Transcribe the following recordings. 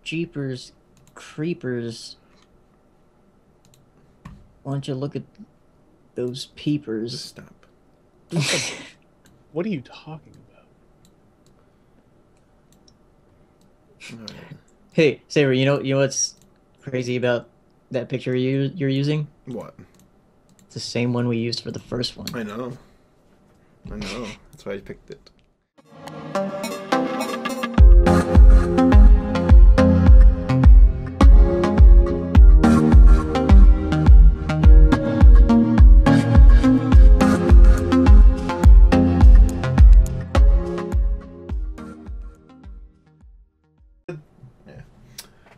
Jeepers Creepers. Why don't you look at those Just peepers? stop. What are you talking about? All right. Hey, Saber, you know what's crazy about that picture you're using? What? It's the same one we used for the first one. I know. I know. That's why I picked it.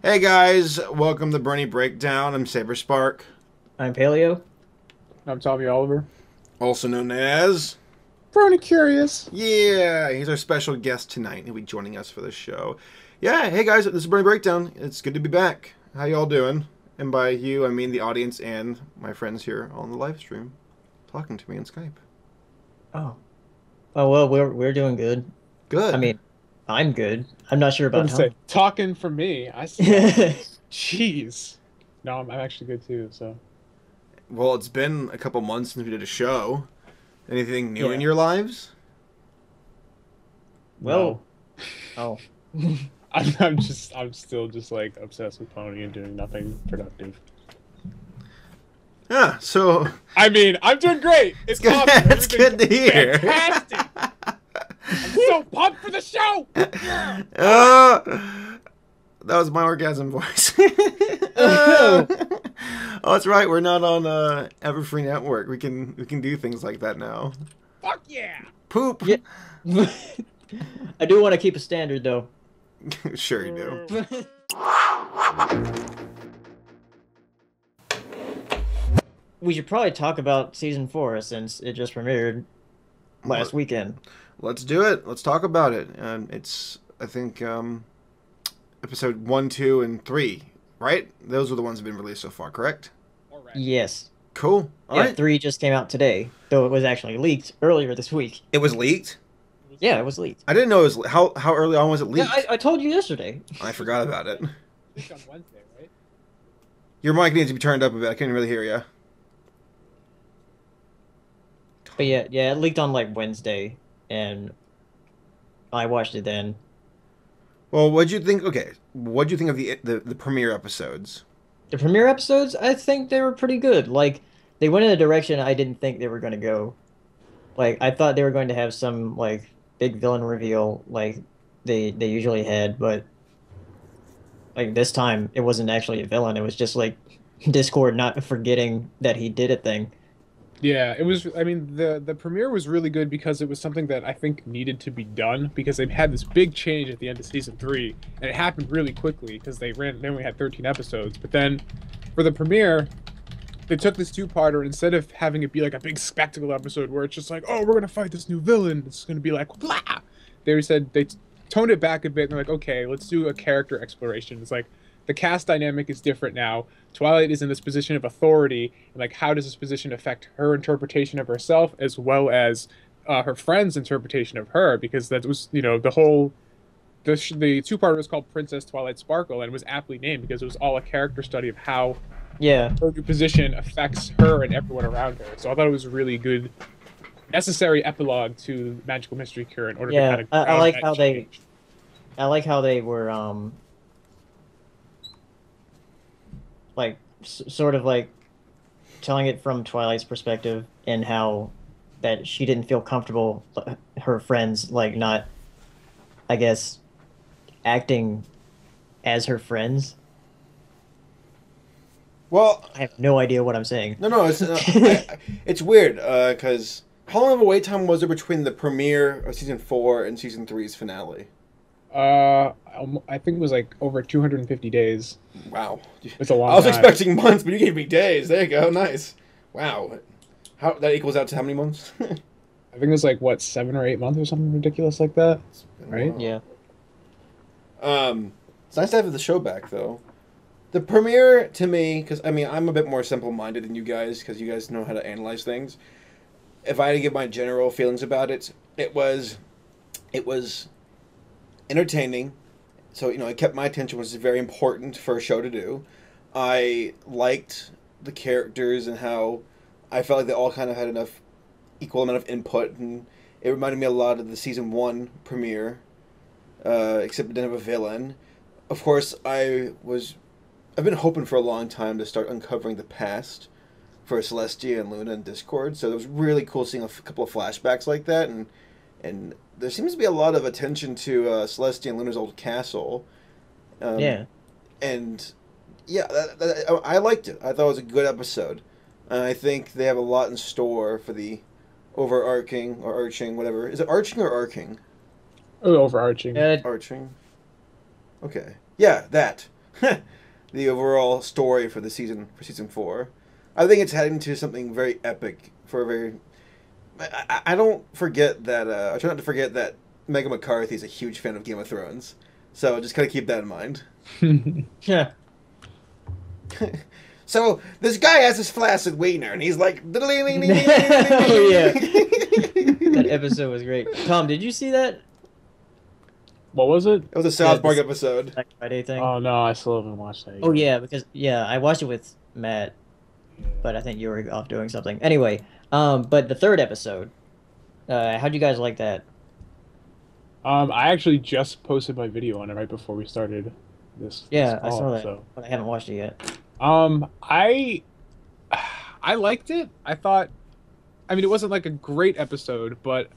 Hey guys, welcome to Brony Breakdown. I'm Saber Spark, I'm Paleo. I'm Tommy Oliver. also known as... Brony Curious. Yeah, he's our special guest tonight. He'll be joining us for this show. Yeah, hey guys, this is Brony Breakdown. It's good to be back. How y'all doing? And by you, I mean the audience and my friends here on the live stream talking to me on Skype. Oh. Oh well, we're doing good. Good. I mean, I'm good. I'm not sure I about was gonna say, talking for me. I see. Jeez. No, I'm actually good too. So. Well, it's been a couple months since we did a show. Anything new in Yeah. your lives? Well, oh. I'm still just like obsessed with Pony and doing nothing productive. Yeah, so... I mean, I'm doing great. It's good. awesome. It's good to hear. Fantastic. I'm so pumped for the show. Yeah. That was my orgasm voice. Oh, that's right. We're not on Everfree Network. We can do things like that now. Fuck yeah. Poop. Yeah. I do want to keep a standard though. Sure you do. We should probably talk about season 4 since it just premiered last weekend. Let's do it. Let's talk about it. It's, I think, episode 1, 2, and 3, right? Those are the ones that have been released so far, correct? Yes. Cool. All right. 3 just came out today, though it was actually leaked earlier this week. It was leaked? Yeah, it was leaked. I didn't know it was... How early on was it leaked? Yeah, I told you yesterday. I forgot about it. Leaked on Wednesday, right? Your mic needs to be turned up a bit. I can't really hear you. But yeah, it leaked on like Wednesday, and I watched it then. Well, what'd you think? Okay, what'd you think of the premiere episodes? The premiere episodes, I think they were pretty good. Like, they went in a direction I didn't think they were going to go. Like, I thought they were going to have some, like, big villain reveal like they usually had, but, like, this time it wasn't actually a villain. It was just, like, Discord not forgetting that he did a thing. Yeah, it was. I mean, the premiere was really good because it was something that I think needed to be done because they had this big change at the end of season 3, and it happened really quickly because they only had 13 episodes. But then, for the premiere, they took this two-parter, and instead of having it be like a big spectacle episode where it's just like, oh, we're gonna fight this new villain, it's gonna be like, blah. They said they toned it back a bit, and they're like, okay, let's do a character exploration. It's like the cast dynamic is different now. Twilight is in this position of authority, and like, how does this position affect her interpretation of herself as well as her friend's interpretation of her? Because that was, the two-parter was called Princess Twilight Sparkle, and it was aptly named because it was all a character study of how Yeah. her new position affects her and everyone around her. So I thought it was a really good, necessary epilogue to Magical Mystery Cure in order to kind of I like how change. I like how they were like sort of like telling it from Twilight's perspective and how that she didn't feel comfortable her friends like not, I guess, acting as her friends. Well, I have no idea what I'm saying. no, it's it's weird because how long of a wait time was there between the premiere of season 4 and season 3's finale? I think it was like over 250 days. Wow, It's a long I was time. expecting months, but you gave me days. There you go, nice. Wow, how that equals out to how many months? I think it was like, what, 7 or 8 months or something ridiculous like that? Right? Wow. Yeah. It's nice to have the show back, though. The premiere, to me, because, I mean, I'm a bit more simple-minded than you guys, because you guys know how to analyze things. If I had to give my general feelings about it, it was entertaining, so it kept my attention, which is very important for a show to do. I liked the characters and how I felt like they all kind of had enough equal amount of input, and it reminded me a lot of the season 1 premiere, except it didn't have a villain. Of course, I've been hoping for a long time to start uncovering the past for Celestia and Luna in Discord, so it was really cool seeing a couple of flashbacks like that, and there seems to be a lot of attention to Celestia and Luna's old castle. Yeah. And yeah, I liked it. I thought it was a good episode. And I think they have a lot in store for the overarching or arching, whatever. Is it arching or arcing? Oh, overarching. Arching. Okay. Yeah, that. The overall story for season 4. I think it's heading to something very epic for a very. I don't forget that. I try not to forget that Megan McCarthy is a huge fan of Game of Thrones, so just kind of keep that in mind. Yeah. So this guy has this flaccid wiener, and he's like, Oh yeah. That episode was great. Tom, did you see that? What was it? It was a South Park episode. Black Friday thing. Oh no, I still haven't watched that yet. Oh yeah, because I watched it with Matt, but I think you were off doing something. Anyway, but the third episode, how'd you guys like that? I actually just posted my video on it right before we started this Yeah, call, I saw that, so. but I haven't watched it yet. I liked it. I mean, it wasn't like a great episode, but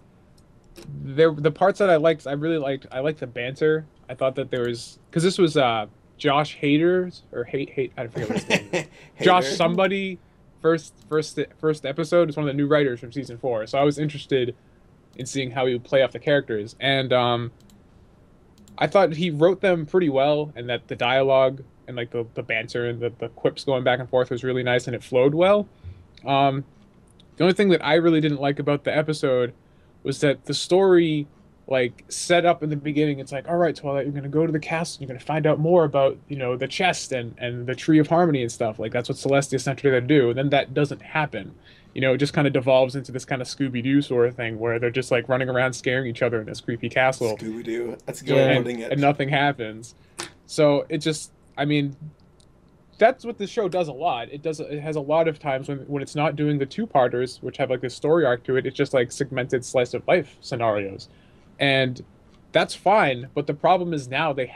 the parts that I liked, I really liked. I liked the banter. I thought that there was, because this was Josh Hader's or hate I forget what his name is. Josh somebody first episode is one of the new writers from season 4. So I was interested in seeing how he would play off the characters, and I thought he wrote them pretty well, and that the dialogue and like the banter and the quips going back and forth was really nice, and it flowed well. The only thing that I really didn't like about the episode was that the story, like, set up in the beginning. It's like, all right, Twilight, you're gonna go to the castle, you're gonna find out more about, the chest and the Tree of Harmony and stuff. Like, that's what Celestia sent her to do. And then that doesn't happen. It just kind of devolves into this kind of Scooby-Doo sort of thing where they're just like running around scaring each other in this creepy castle. Scooby-Doo. That's a good way of putting it. And nothing happens. So it just, I mean, that's what the show does a lot. It has a lot of times when it's not doing the two-parters, which have like this story arc to it. It's just like segmented slice of life scenarios, and that's fine. But the problem is now they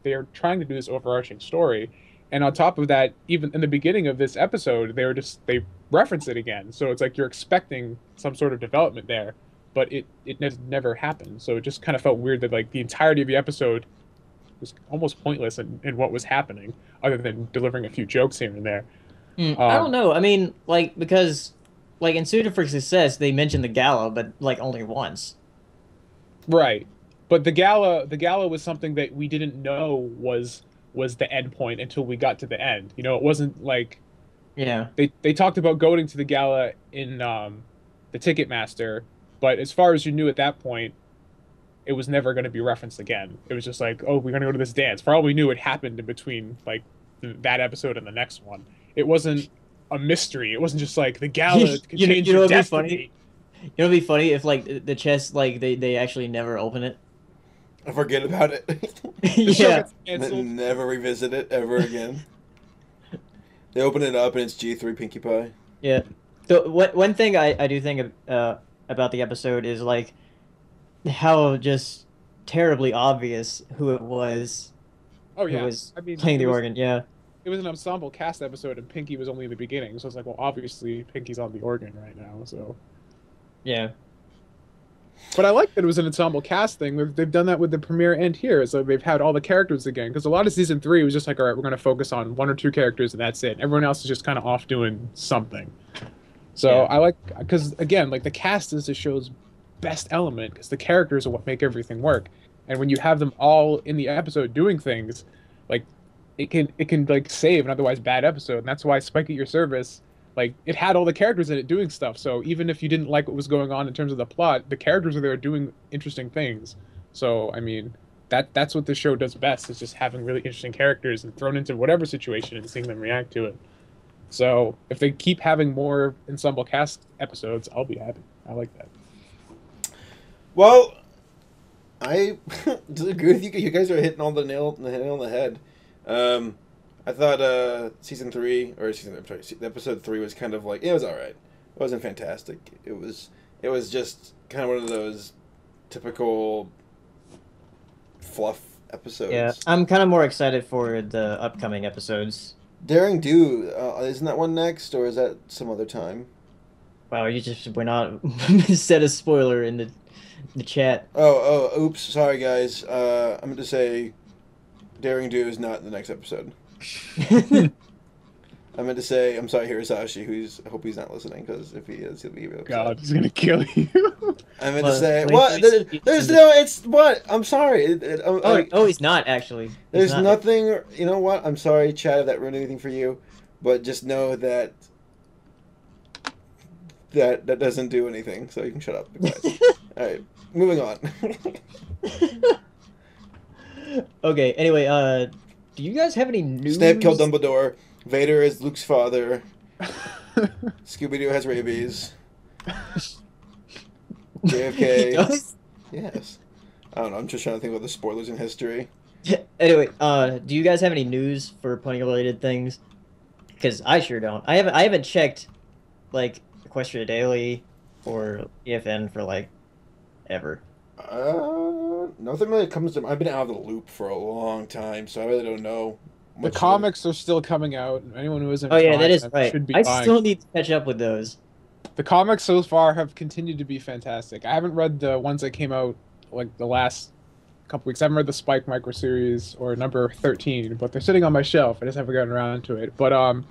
are trying to do this overarching story, and on top of that, even in the beginning of this episode, they reference it again. So it's like you're expecting some sort of development there, but it never happened. So it just kind of felt weird that like the entirety of the episode was almost pointless in what was happening, other than delivering a few jokes here and there. I don't know. I mean, like, because like in Suited for Success, they mentioned the gala, but like only once. Right, but the gala was something that we didn't know was the end point until we got to the end. It wasn't like they talked about going to the gala in the Ticketmaster, but as far as you knew at that point, it was never going to be referenced again. It was just like, oh, we're going to go to this dance. For all we knew, it happened in between like that episode and the next one. It wasn't a mystery. It wasn't just like the gala could change your destiny. It'd be funny if like the chest, like they actually never open it. I forget about it. Yeah. Never revisit it ever again. They open it up and it's G3 Pinkie Pie. Yeah. So one thing I do think about the episode is like how just terribly obvious who it was. Oh yeah, who was playing the organ. Yeah. It was an ensemble cast episode, and Pinkie was only in the beginning, so it's like, well, obviously Pinkie's on the organ right now, so. Yeah. But I like that it was an ensemble cast thing. They've done that with the premiere and here, so they've had all the characters again. Because a lot of season 3 was just like, all right, we're going to focus on 1 or 2 characters, and that's it. Everyone else is just kind of off doing something. So I like, because again, like the cast is the show's best element, because the characters are what make everything work. And when you have them all in the episode doing things, like it can like save an otherwise bad episode. And that's why Spike at Your Service, like it had all the characters in it doing stuff. So even if you didn't like what was going on in terms of the plot, the characters are there doing interesting things. So I mean, that's what this show does best, is just having really interesting characters and thrown into whatever situation and seeing them react to it. So if they keep having more ensemble cast episodes, I'll be happy. I like that. Well, I agree with you. You guys are hitting all the nail on the head. I thought episode 3 was kind of like, it was all right. It wasn't fantastic. It was just kind of one of those typical fluff Yeah, episodes. I'm kind of more excited for the upcoming episodes. Daring Do, isn't that one next, or is that some other time? Wow, you just went on said a spoiler in the chat. Oops, sorry guys. I'm going to say Daring Do is not the next episode. I meant to say, I'm sorry, Hirasashi, I hope he's not listening, because if he is, he'll be real upset. God, he's gonna kill you. I meant to Well, say, wait, what? There's no, it's, what? I'm sorry. Oh, he's not actually. There's nothing, you know what? I'm sorry, Chad, if that ruined anything for you, but just know that that doesn't do anything, so you can shut up, guys. Alright, moving on. Okay, anyway, do you guys have any news? Snape killed Dumbledore. Vader is Luke's father. Scooby-Doo has rabies. JFK. He does? Yes. I don't know. I'm just trying to think about the spoilers in history. Anyway, do you guys have any news for pony related things? Because I sure don't. I haven't checked like Equestria Daily or EFN for like ever. Nothing really comes to. I've been out of the loop for a long time, so I really don't know. The comics are still coming out. Anyone who isn't Oh yeah, buying that is them right. should be I buying. still need to catch up with those. The comics so far have continued to be fantastic. I haven't read the ones that came out like the last couple weeks. I haven't read the Spike micro series or number 13, but they're sitting on my shelf. I just haven't gotten around to it. But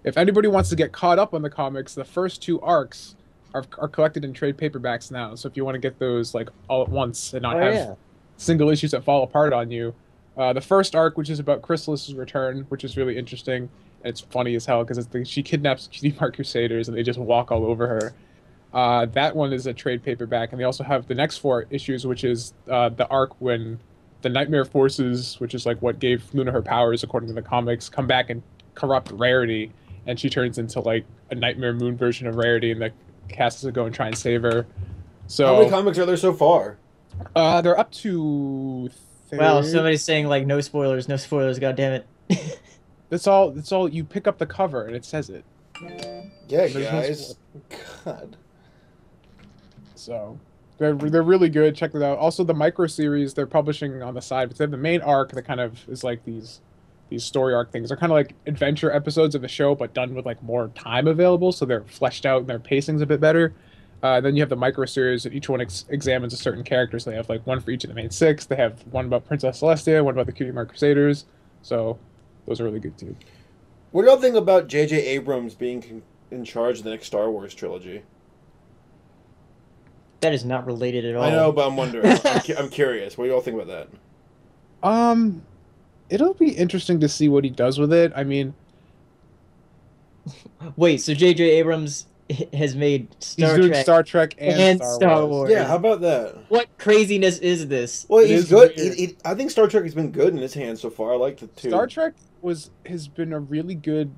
if anybody wants to get caught up on the comics, the first 2 arcs are collected in trade paperbacks now. So if you want to get those like all at once and not have single issues that fall apart on you, the first arc, which is about Chrysalis's return, which is really interesting. And it's funny as hell because she kidnaps Cutie Mark Crusaders and they just walk all over her. That one is a trade paperback, and they also have the next 4 issues, which is the arc when the Nightmare Forces, which is like what gave Luna her powers according to the comics, come back and corrupt Rarity, and she turns into like a Nightmare Moon version of Rarity, and the cast has to go and try and save her. So how many comics are there so far? They're up to. Wow, somebody's saying like no spoilers, no spoilers. God damn it. That's all. That's all. You pick up the cover and it says it. Yeah, There's no guys. spoil- God. So they're really good. Check it out. Also, the micro series they're publishing on the side, but they have the main arc that kind of is like these story arc things. They're kind of like adventure episodes of the show, but done with like more time available, so they're fleshed out and their pacing's a bit better. Then you have the micro series, and each one examines a certain character. So they have like one for each of the main 6. They have one about Princess Celestia, one about the Cutie Mark Crusaders. So those are really good too. What do y'all think about J.J. Abrams being in charge of the next Star Wars trilogy? That is not related at all. I know, but I'm wondering. I'm curious. What do y'all think about that? It'll be interesting to see what he does with it. I mean, Wait, so J.J. Abrams has made he's doing Star Trek and Star Wars. Yeah, how about that? What craziness is this? Well, It he's is good. weird. I think Star Trek has been good in his hands so far. I like the 2. Star Trek has been a really good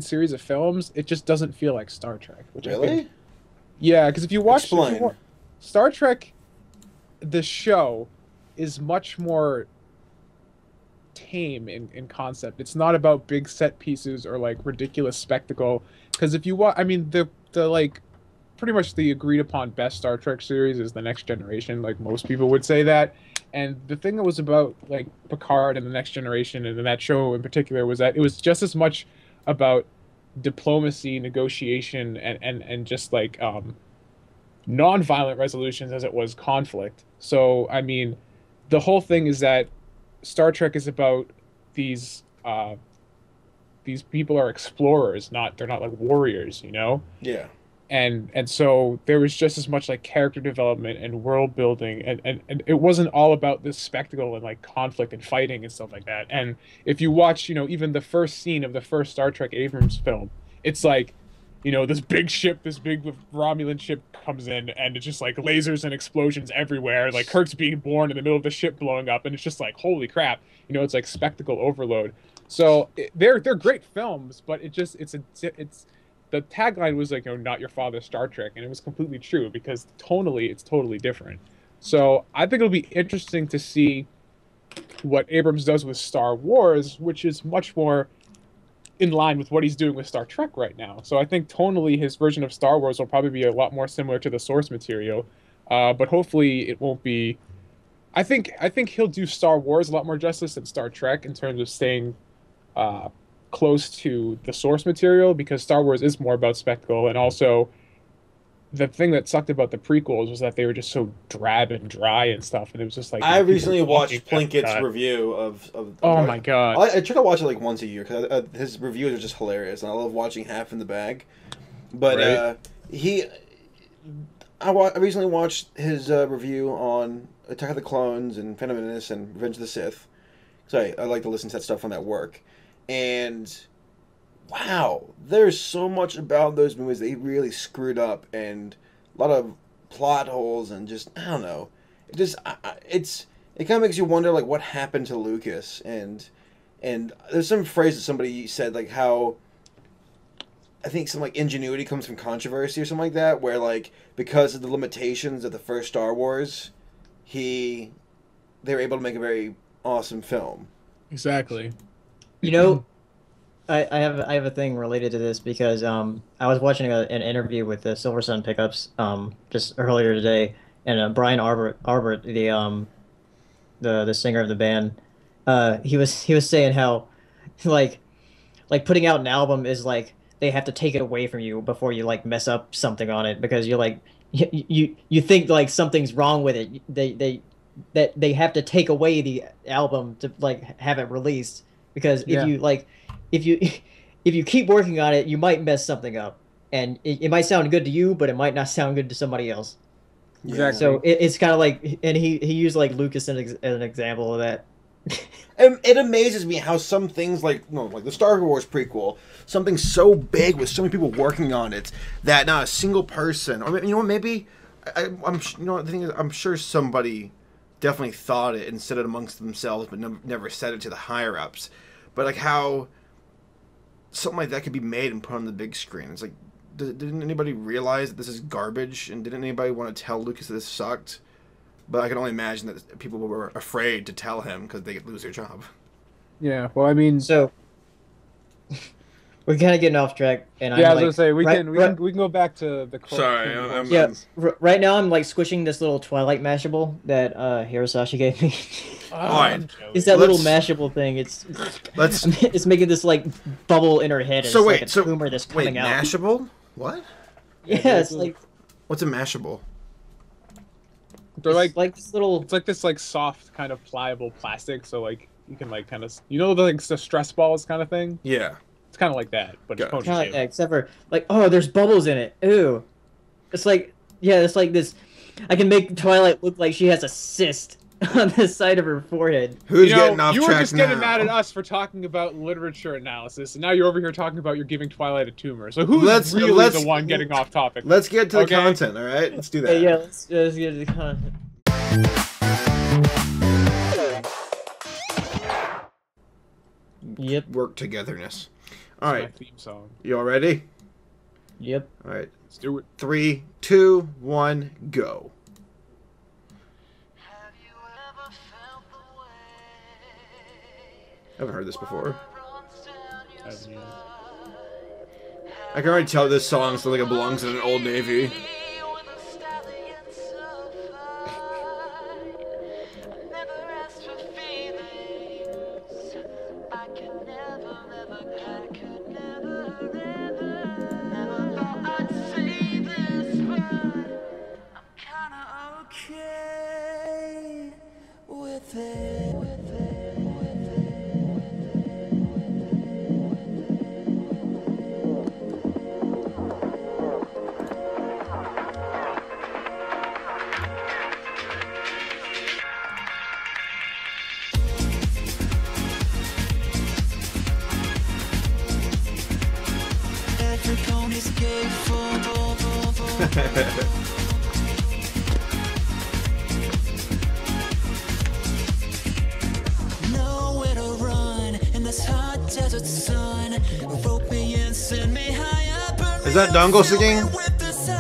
series of films. It just doesn't feel like Star Trek. Which I Really? think, yeah, because if you watch Explain. Star Trek, the show is much more tame in concept. It's not about big set pieces or like ridiculous spectacle. Because if you watch, I mean, the like pretty much the agreed upon best Star Trek series is The Next Generation. Like most people would say that. And the thing that was about like Picard and The Next Generation and that show in particular was that it was just as much about diplomacy, negotiation, and just like non-violent resolutions as it was conflict. So I mean, the whole thing is that Star Trek is about these people are explorers, they're not like warriors, you know? Yeah. And so there was just as much like character development and world building and it wasn't all about this spectacle and like conflict and fighting and stuff like that. And if you watch, you know, even the first scene of the first Star Trek Abrams film, it's like, you know, this big Romulan ship comes in and it's just like lasers and explosions everywhere. Like Kirk's being born in the middle of the ship blowing up and it's just like, holy crap, you know, it's like spectacle overload. So they're great films, but it's the tagline was like, you know, not your father's Star Trek, and it was completely true because tonally it's totally different. So I think it'll be interesting to see what Abrams does with Star Wars, which is much more in line with what he's doing with Star Trek right now. So I think tonally his version of Star Wars will probably be a lot more similar to the source material, but hopefully it won't be. I think he'll do Star Wars a lot more justice than Star Trek in terms of staying uh, close to the source material because Star Wars is more about spectacle, and also the thing that sucked about the prequels was that they were just so drab and dry and stuff, and it was just like I people recently talking watched all the Plinkett's time. review of Oh my god! I try to watch it like once a year because his reviews are just hilarious, and I love watching Half in the Bag. But Right? he, I recently watched his review on Attack of the Clones and Phantom Menace and Revenge of the Sith. So I like to listen to that stuff on that work, and wow, there's so much about those movies that he really screwed up, and a lot of plot holes, and just I don't know. It just it kind of makes you wonder like what happened to Lucas, and there's some phrase that somebody said like how I think some like ingenuity comes from controversy or something like that, where like because of the limitations of the first Star Wars, he they were able to make a very awesome film. Exactly. You know, I have a thing related to this because I was watching an interview with the Silver Sun Pickups just earlier today, and Brian Arbor the singer of the band, he was saying how like putting out an album is like they have to take it away from you before you like mess up something on it because you're like you think like something's wrong with it. They have to take away the album to like have it released because Yeah. if you if you keep working on it, you might mess something up, and it might sound good to you, but it might not sound good to somebody else. Yeah. Exactly. So it's kind of like, and he used like Lucas as an example of that. And it amazes me how some things like like the Star Wars prequel, something so big with so many people working on it that not a single person, or you know what, maybe I'm the thing is I'm sure somebody definitely thought it and said it amongst themselves, but never said it to the higher ups. But like how something like that could be made and put on the big screen. It's like, didn't anybody realize that this is garbage, and didn't anybody want to tell Lucas that this sucked? But I can only imagine that people were afraid to tell him because they could lose their job. Yeah. Well, I mean, So we're kind of getting off track, and yeah. I I'm was gonna like, say we right, can we right, can we can go back to the core. Sorry, yeah, right now I'm like squishing this little Twilight Mashable that Hirasashi gave me. Alright. It's that little Let's- Mashable thing. Let's. It's making this like bubble in her head. And So it's wait, like a so tumor that's wait, coming out. Mashable? What? Yeah, it's like What's a Mashable? They're it's like this little. it's like this like soft kind of pliable plastic, so like you can like kind of the stress balls kind of thing. Yeah. It's kind of like that, but it's Gotcha. Kind of like ponytail. that, except for like, oh, there's bubbles in it. Ooh, it's like, yeah, it's like this. I can make Twilight look like she has a cyst on the side of her forehead. Who's You know, getting off you were track just now? getting mad at us for talking about literature analysis, and now you're over here talking about you're giving Twilight a tumor. So who's Let's- really let's- the one getting off topic? Let's get to the Okay. content, all right? Let's do Yeah, that. yeah, let's get to the content. Yep, Work togetherness. All That's my right. theme song. You all ready? yep. All right. Let's do it. 3, 2, 1, go. I haven't heard this before. I can already tell this song sounds like it belongs in an Old Navy. Nowhere to run in this hot desert sun. Rope me and send me higher. Is that Dongle singing? With desire.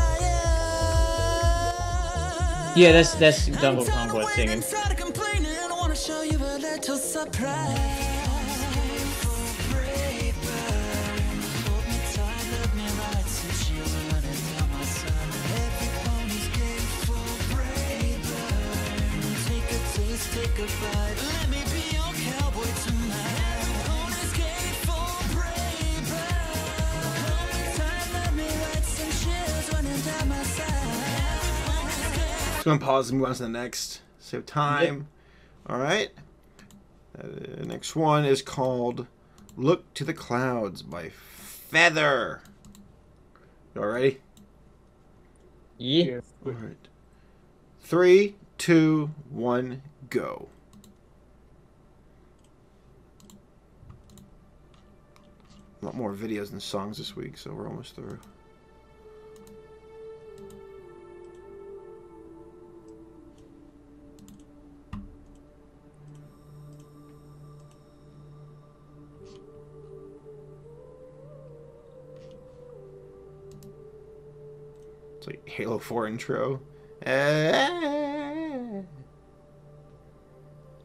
Yeah, that's Dumble Combo singing. I wanna show you a little surprise. Take a bite. Let me be your cowboy tonight. On a skate for braver. Hold tight, let me ride some chills running down my side. Just gonna pause and move on to the next. Save time. All right. The next one is called "Look to the Clouds" by Feather. You all ready? Yeah. All right. 3, 2, 1, go. A lot more videos than songs this week, so we're almost through. It's like Halo 4 intro.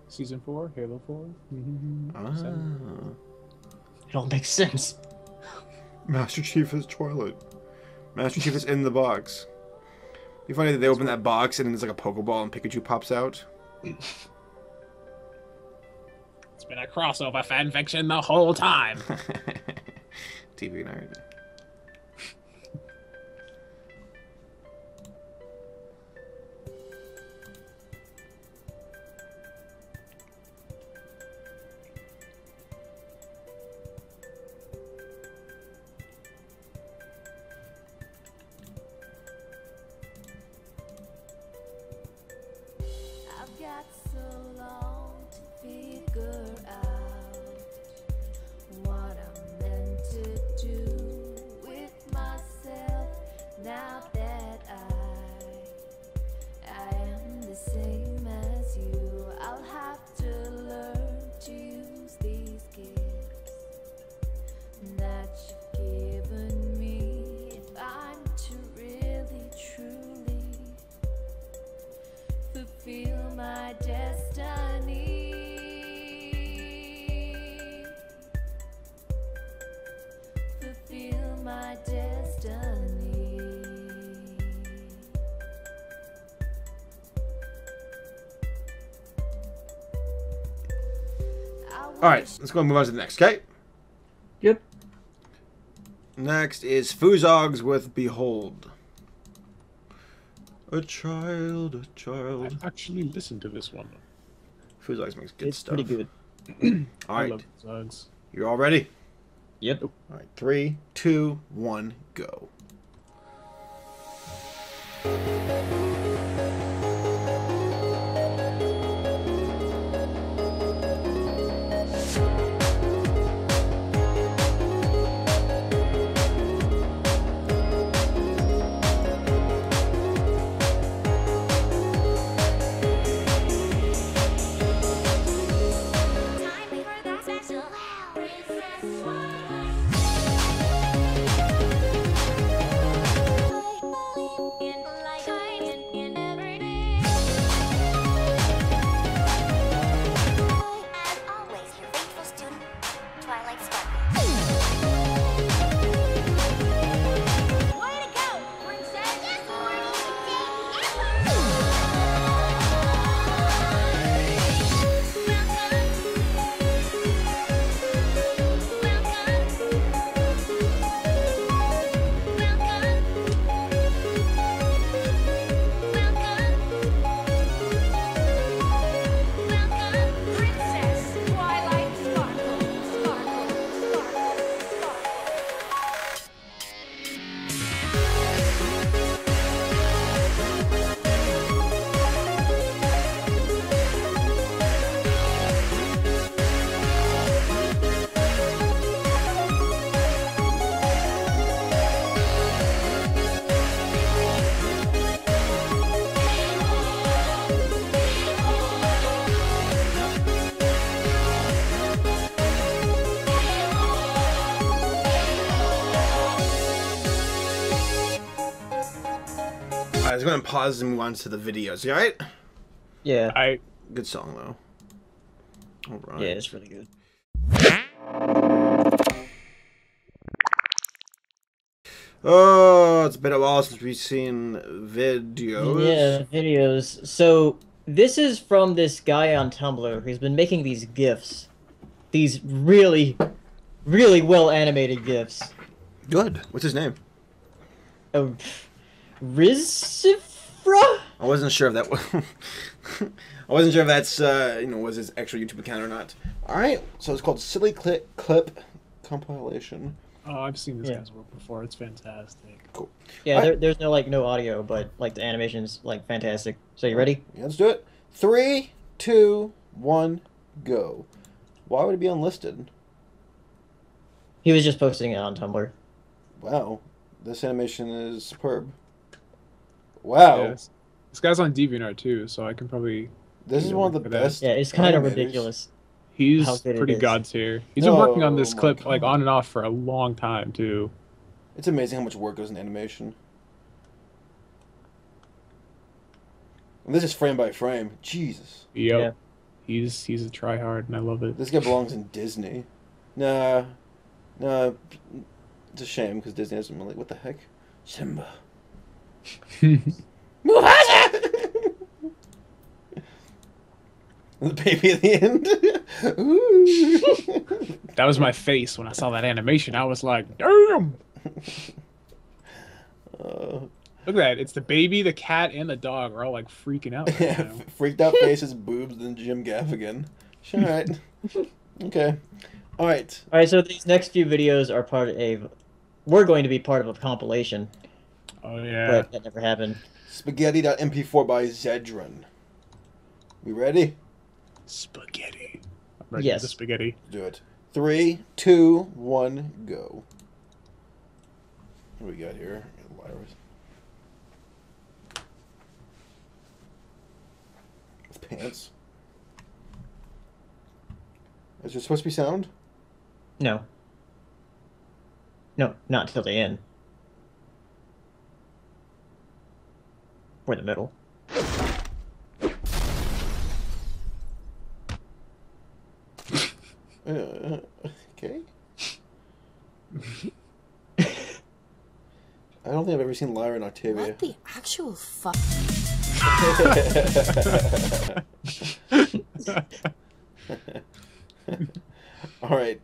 Season 4, Halo 4. Ah. It all makes sense. Master Chief is Twilight. Master Chief is in the box. It'd be funny that they open that box and it's like a Pokeball and Pikachu pops out. It's been a crossover fanfiction the whole time. TV nerd. I've got so long to figure out what I'm meant to do with myself now that I am the same as you. I'll have to learn to use these gifts that you've given me if I'm to really truly fulfill my destiny. Fulfill my destiny. All right, let's go and move on to the next, okay? Yep. Next is Fuzogs with Behold. A child, a child. I actually listened to this one. Fuzogs makes good It's stuff. pretty good. All I right, love songs. you all ready? Yep. All right, 3, 2, 1, go. go ahead and pause and move on to the videos. You alright? Yeah. Good song though. All right. Yeah, it's really good. Oh, it's been a while since we've seen videos. Yeah, videos. So this is from this guy on Tumblr who's been making these GIFs. These really, really well animated GIFs. Good. What's his name? Oh, Rizifra? I wasn't sure if that was. I wasn't sure if that's was his actual YouTube account or not. All right, so it's called Silly Clip Compilation. Oh, I've seen this guy's work before. It's fantastic. Cool. Yeah, there's no audio, but the animation's fantastic. So you ready? Yeah, let's do it. 3, 2, 1, go. Why would it be unlisted? He was just posting it on Tumblr. Wow, this animation is superb. Wow. Yeah, this guy's on DeviantArt too, so I can probably. This is one of the best. Yeah, it's kind of animators. ridiculous. He's How good it pretty is. god tier. He's been working on this Oh my clip God. on and off for a long time too. It's amazing how much work goes in animation. And this is frame by frame. Jesus. Yep. Yeah. He's a tryhard, and I love it. This guy belongs in Disney. Nah. It's a shame because Disney doesn't really. What the heck? Simba. Mufasa! The baby at the end. Ooh. That was my face when I saw that animation. I was like, damn! Look at that. It's the baby, the cat, and the dog are all like freaking out right Yeah, now. freaked out faces, boobs, then Jim Gaffigan. All right. Okay. All right. All right, so these next few videos are we're going to be part of a compilation, Oh yeah. but that never happened. Spaghetti.mp4 by Zedron. We ready? Spaghetti. I'm ready Yes. for the spaghetti. Let's do it. 3, 2, 1, go. What do we got here? Virus. With pants. Is there supposed to be sound? No. No, not till the end. Or the middle. Okay. I don't think I've ever seen Lyra and Octavia. What the actual fuck? All right.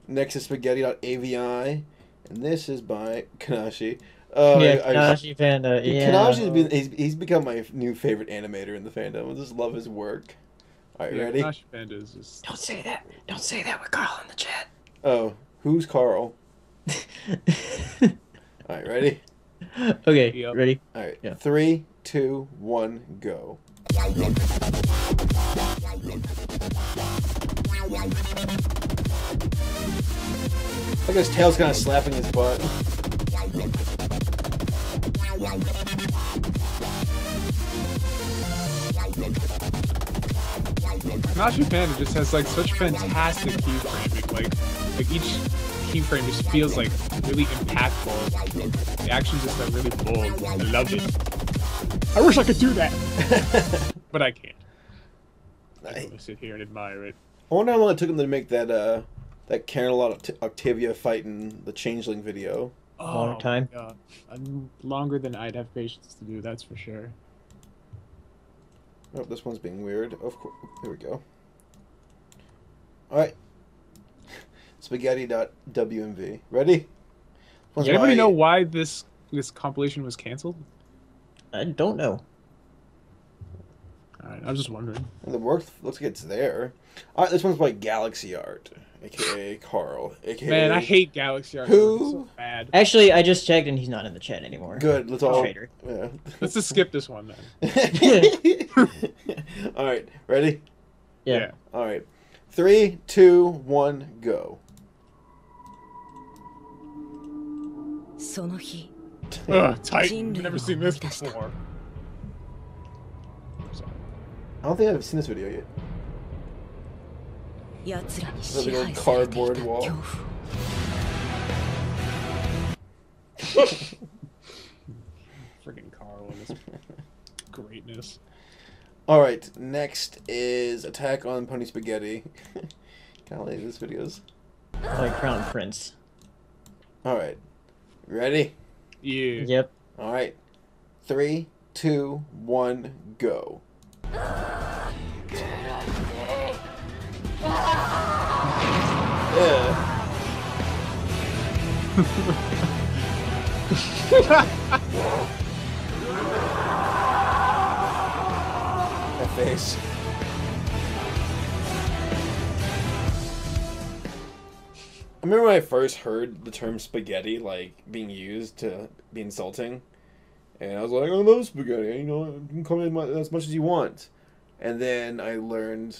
Next is Spaghetti.avi, and this is by Kanashi. Kanashi Panda. Yeah. He's become my new favorite animator in the fandom. I just love his work. All right, Yeah, ready? Flash Panda is just... Don't say that. Don't say that with Carl in the chat. Oh, who's Carl? All right, ready? Okay, Yep. ready? All right. Yeah. 3, 2, 1, go. Look at his tail's kind of slapping his butt. Nashi Panda just has like such fantastic keyframing. Like each keyframe just feels like really impactful. The actions just are really bold. I love it. I wish I could do that, but I can't. I can only sit here and admire it. I wonder how long it took him to make that Karen Octavia fight in the Changeling video. Long time. Yeah, longer than I'd have patience to do. That's for sure. Oh, this one's being weird. Of course. Here we go. Alright. Spaghetti.wmv. Ready? Does anybody know why this compilation was canceled? I don't know. Alright, I was just wondering. The work looks like it's there. Alright, this one's by Galaxy Art, aka Carl, aka... Man, I hate Galaxy Art. Who? It's so bad. Actually, I just checked and he's not in the chat anymore. Good, let's all... Traitor. Yeah. Let's just skip this one then. Alright, ready? Yeah. Alright. 3, 2, 1, go. その日 Ugh, tight. 人 I've 類 never を seen 生み this 出した before. Sorry. I don't think I've seen this video yet. 奴らに The 支 big 配 old されていた cardboard 恐 wall. 怖 Freaking car. marvel in this greatness. All right, next is Attack on Pony Spaghetti. Kind of like these videos. Like Crown Prince. All right, ready? Yeah. Yep. All right, 3, 2, 1, go. Yeah. That face. I remember when I first heard the term spaghetti like being used to be insulting, and I was like, "I love spaghetti. You know, you can call me as much as you want." And then I learned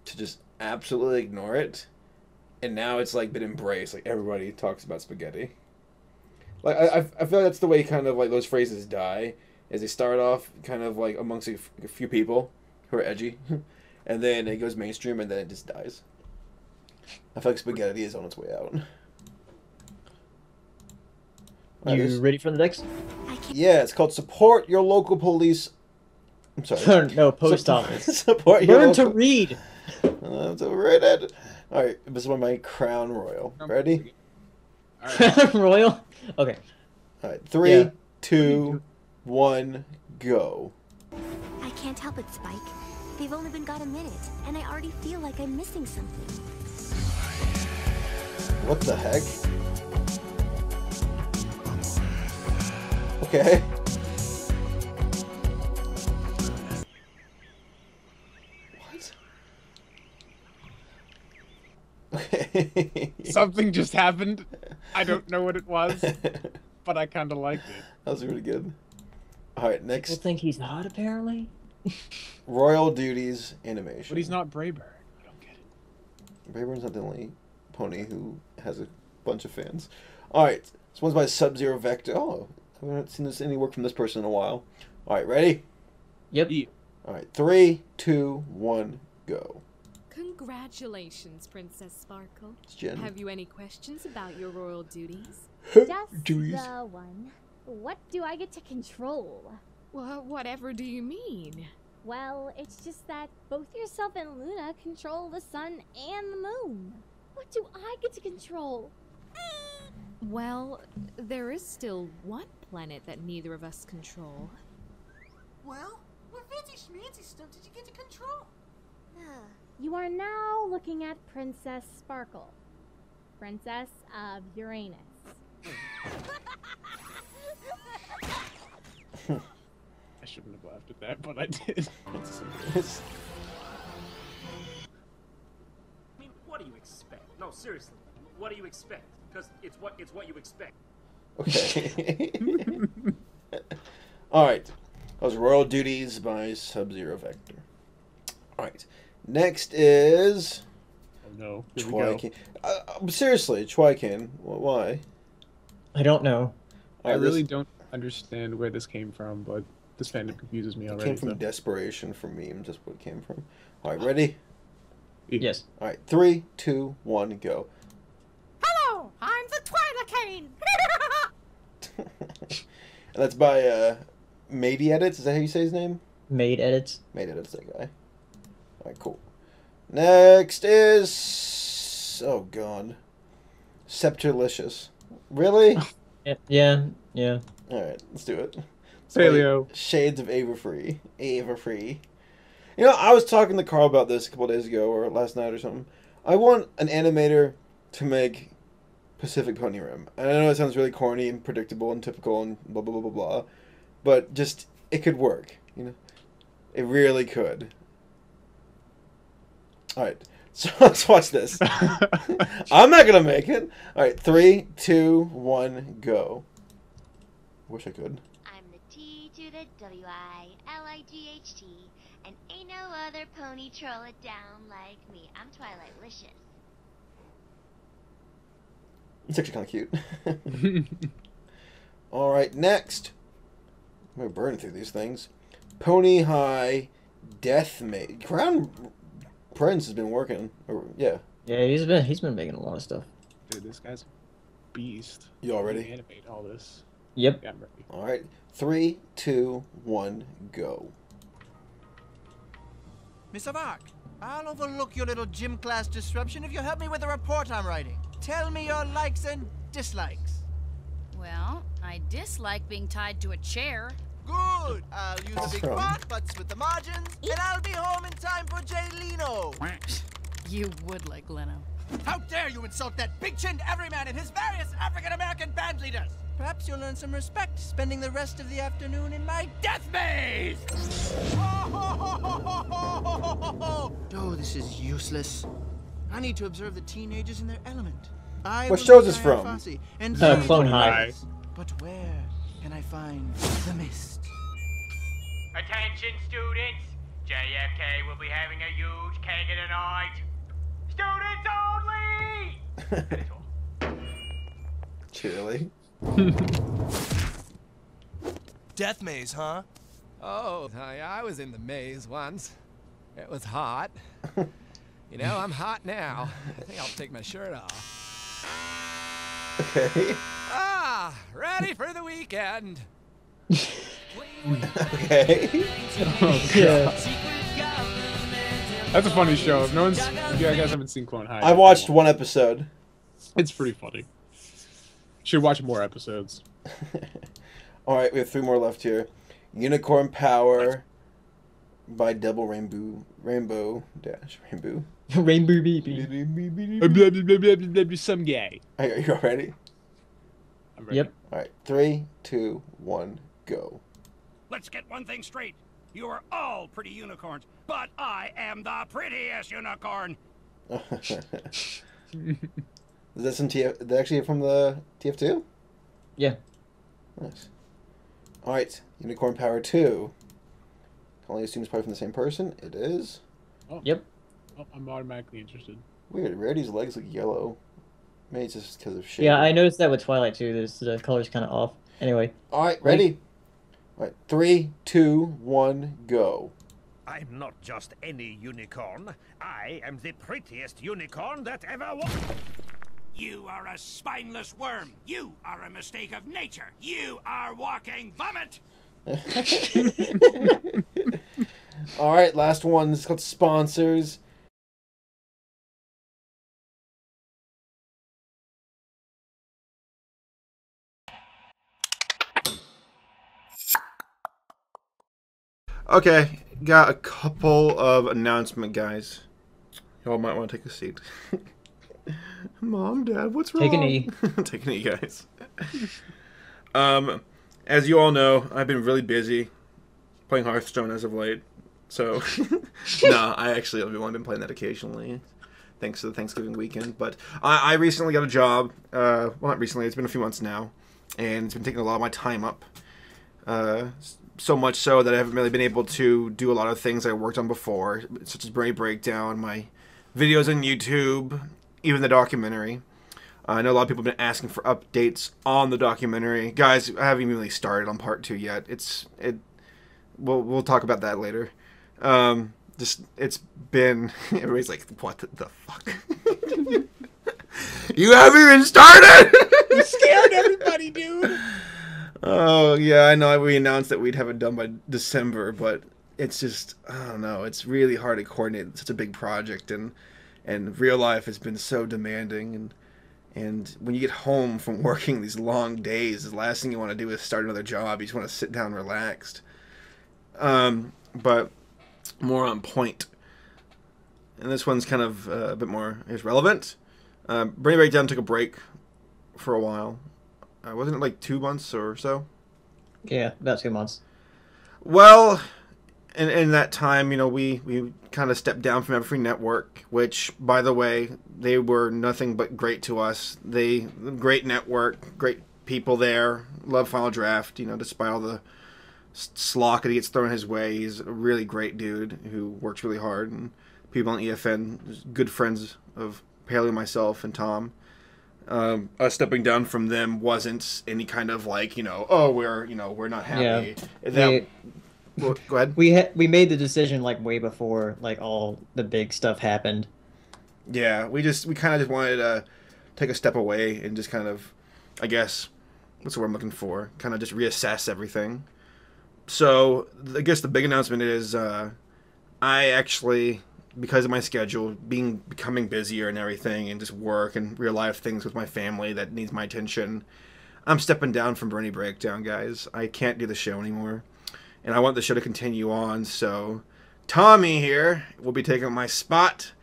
to just absolutely ignore it, and now it's like been embraced. Like everybody talks about spaghetti. Like I feel like that's the way kind of like those phrases die, is they start off kind of like amongst a few people who are edgy, and then it goes mainstream, and then it just dies. I feel like spaghetti is on its way out. You ready for the next? Yeah, it's called Support Your Local Police. I'm sorry. No, post office. Support your Learn local... to read. That's overrated. Alright, this is one of my Crown Royal. Ready? Crown Royal? Okay. Alright, 3, 2, 1, go. I can't help it, Spike. They've only been got a minute, and I already feel like I'm missing something. What the heck? Okay. What? Okay. Something just happened. I don't know what it was, but I kind of liked it. That was really good. Alright, People next. think he's hot, apparently. Royal Duties animation. But he's not Brayburn. I don't get it. Brayburn's not the only pony who has a bunch of fans. Alright, this one's by Sub-Zero Vector. Oh, I haven't seen any work from this person in a while. Alright, ready? Yep. Yeah. Alright, 3, 2, 1, go. Congratulations, Princess Sparkle. It's Jen. Have you any questions about your royal duties? Just Duties. the one. What do I get to control? Well, whatever do you mean? Well, it's just that both yourself and Luna control the sun and the moon. What do I get to control? Well, there is still one planet that neither of us control. Well, what fancy schmancy stuff did you get to control? You are now looking at Princess Sparkle, Princess of Uranus. I shouldn't have laughed at that, but I did. I mean, what do you expect? No, seriously, what do you expect? Because it's what you expect. Okay. Alright. That was Royal Duties by Sub-Zero Vector. Alright. Next is... Oh no. Here we go. Chwaikin. Seriously, Chwaikin. Why? I don't know. I Alright, really this don't understand where this came from, but this fandom confuses me It already. came from so. desperation for memes. That's what it came from. Alright, ready? Yes. Alright, 3, 2, 1, go. Hello, I'm the Twilacane. And that's by Matey Edits. Is that how you say his name? Made edits. Matey Edits, that guy. Alright, cool. Next is... Oh, God. Scepterlicious. Really? Yeah. Alright, let's do it. Paleo. Shades of Ava Free. Ava Free. You know, I was talking to Carl about this a couple days ago, or last night or something. I want an animator to make Pacific Pony Rim. And I know it sounds really corny and predictable and typical and blah, blah, blah, blah, blah. But just, it could work, you know? It really could. Alright, so let's watch this. I'm not gonna make it. Alright, 3, 2, 1, go. Wish I could. I'm the T to the W-I-L-I-G-H-T, and ain't no other pony troll it down like me. I'm Twilightlicious. It's actually kind of cute. Alright, next. I'm gonna burn through these things. Pony High Death Mate. Crown Prince has been working. Yeah. Yeah, he's been making a lot of stuff. Dude, this guy's a beast. You all ready? Animate all this. Yep. Yeah, I'm ready. All right. 3, 2, 1, go. Miss Avark, I'll overlook your little gym class disruption if you help me with the report I'm writing. Tell me your likes and dislikes. Well, I dislike being tied to a chair. Good. I'll use a big pot, butts with the margins, and I'll be home in time for Leno. You would like Leno. How dare you insult that big-chinned everyman and his various African-American band leaders? Perhaps you'll earn some respect spending the rest of the afternoon in my death maze! Oh, this is useless. I need to observe the teenagers in their element. What show is this from? And Clone High. But where can I find the mist? Attention, students. JFK will be having a huge cake tonight. Students only! Cheerily. Death maze, huh? Oh, I was in the maze once. It was hot. You know, I'm hot now. I think I'll take my shirt off. Okay. Ah, ready for the weekend. Okay. Oh, God. That's a funny show. If you guys haven't seen Clone High, I watched one episode. It's pretty funny. Should watch more episodes. All right, we have 3 more left here. Unicorn Power by Double Rainbow Rainbow. Rainbow baby. Some gay. Are you all ready? I'm ready. Yep. All right, 3, 2, 1, go. Let's get one thing straight. You are all pretty unicorns, but I am the prettiest unicorn. Is that some TF? Is that actually from the TF2? Yeah. Nice. All right, Unicorn Power 2. Only assume it's probably from the same person. It is. Oh. Yep. Oh, I'm automatically interested. Weird. Rarity's legs look yellow. Maybe it's just because of shade. Yeah, I noticed that with Twilight too. The color's kind of off. Anyway. All right, ready? All right, 3, 2, 1, go. I'm not just any unicorn. I am the prettiest unicorn that ever was. You are a spineless worm. You are a mistake of nature. You are walking vomit. All right, last one. This is called sponsors. Okay, got a couple of announcement, guys. Y'all might want to take a seat. Mom, Dad, what's wrong? Take a knee. Take a knee, guys. As you all know, I've been really busy playing Hearthstone as of late. So, no, I actually have been playing that occasionally, thanks to the Thanksgiving weekend. But I recently got a job. Well, not recently. It's been a few months now, and it's been taking a lot of my time up. So much so that I haven't really been able to do a lot of things I worked on before, such as Brony Breakdown, my videos on YouTube, even the documentary. I know a lot of people have been asking for updates on the documentary. Guys, I haven't even really started on part 2 yet. We'll talk about that later. It's been everybody's like, what the fuck? You haven't even started. You scared everybody, dude. Oh, yeah, I know we announced that we'd have it done by December, but it's just, I don't know, it's really hard to coordinate such a big project, and real life has been so demanding, and when you get home from working these long days, the last thing you want to do is start another job. You just want to sit down relaxed. But more on point. And this one's kind of a bit more relevant. Brony Breakdown took a break for a while. Wasn't it like 2 months or so? Yeah, about 2 months. Well, in that time, you know, we kind of stepped down from Everfree Network, which, by the way, they were nothing but great to us. Great network, great people there. Love Final Draft, you know, despite all the slock that he gets thrown his way. He's a really great dude who works really hard. And people on EFN, good friends of Paleo, myself, and Tom. Us stepping down from them wasn't any kind of like, you know, oh, we're not happy. Yeah. Well, go ahead. We made the decision like way before like all the big stuff happened. Yeah, we kind of just wanted to take a step away and just kind of, I guess, what's the word I'm looking for? Kind of just reassess everything. So I guess the big announcement is I actually, because of my schedule becoming busier and everything, and just work and real life things with my family that needs my attention, I'm stepping down from Brony Breakdown, guys. I can't do the show anymore, and I want the show to continue on. So Tommy here will be taking my spot.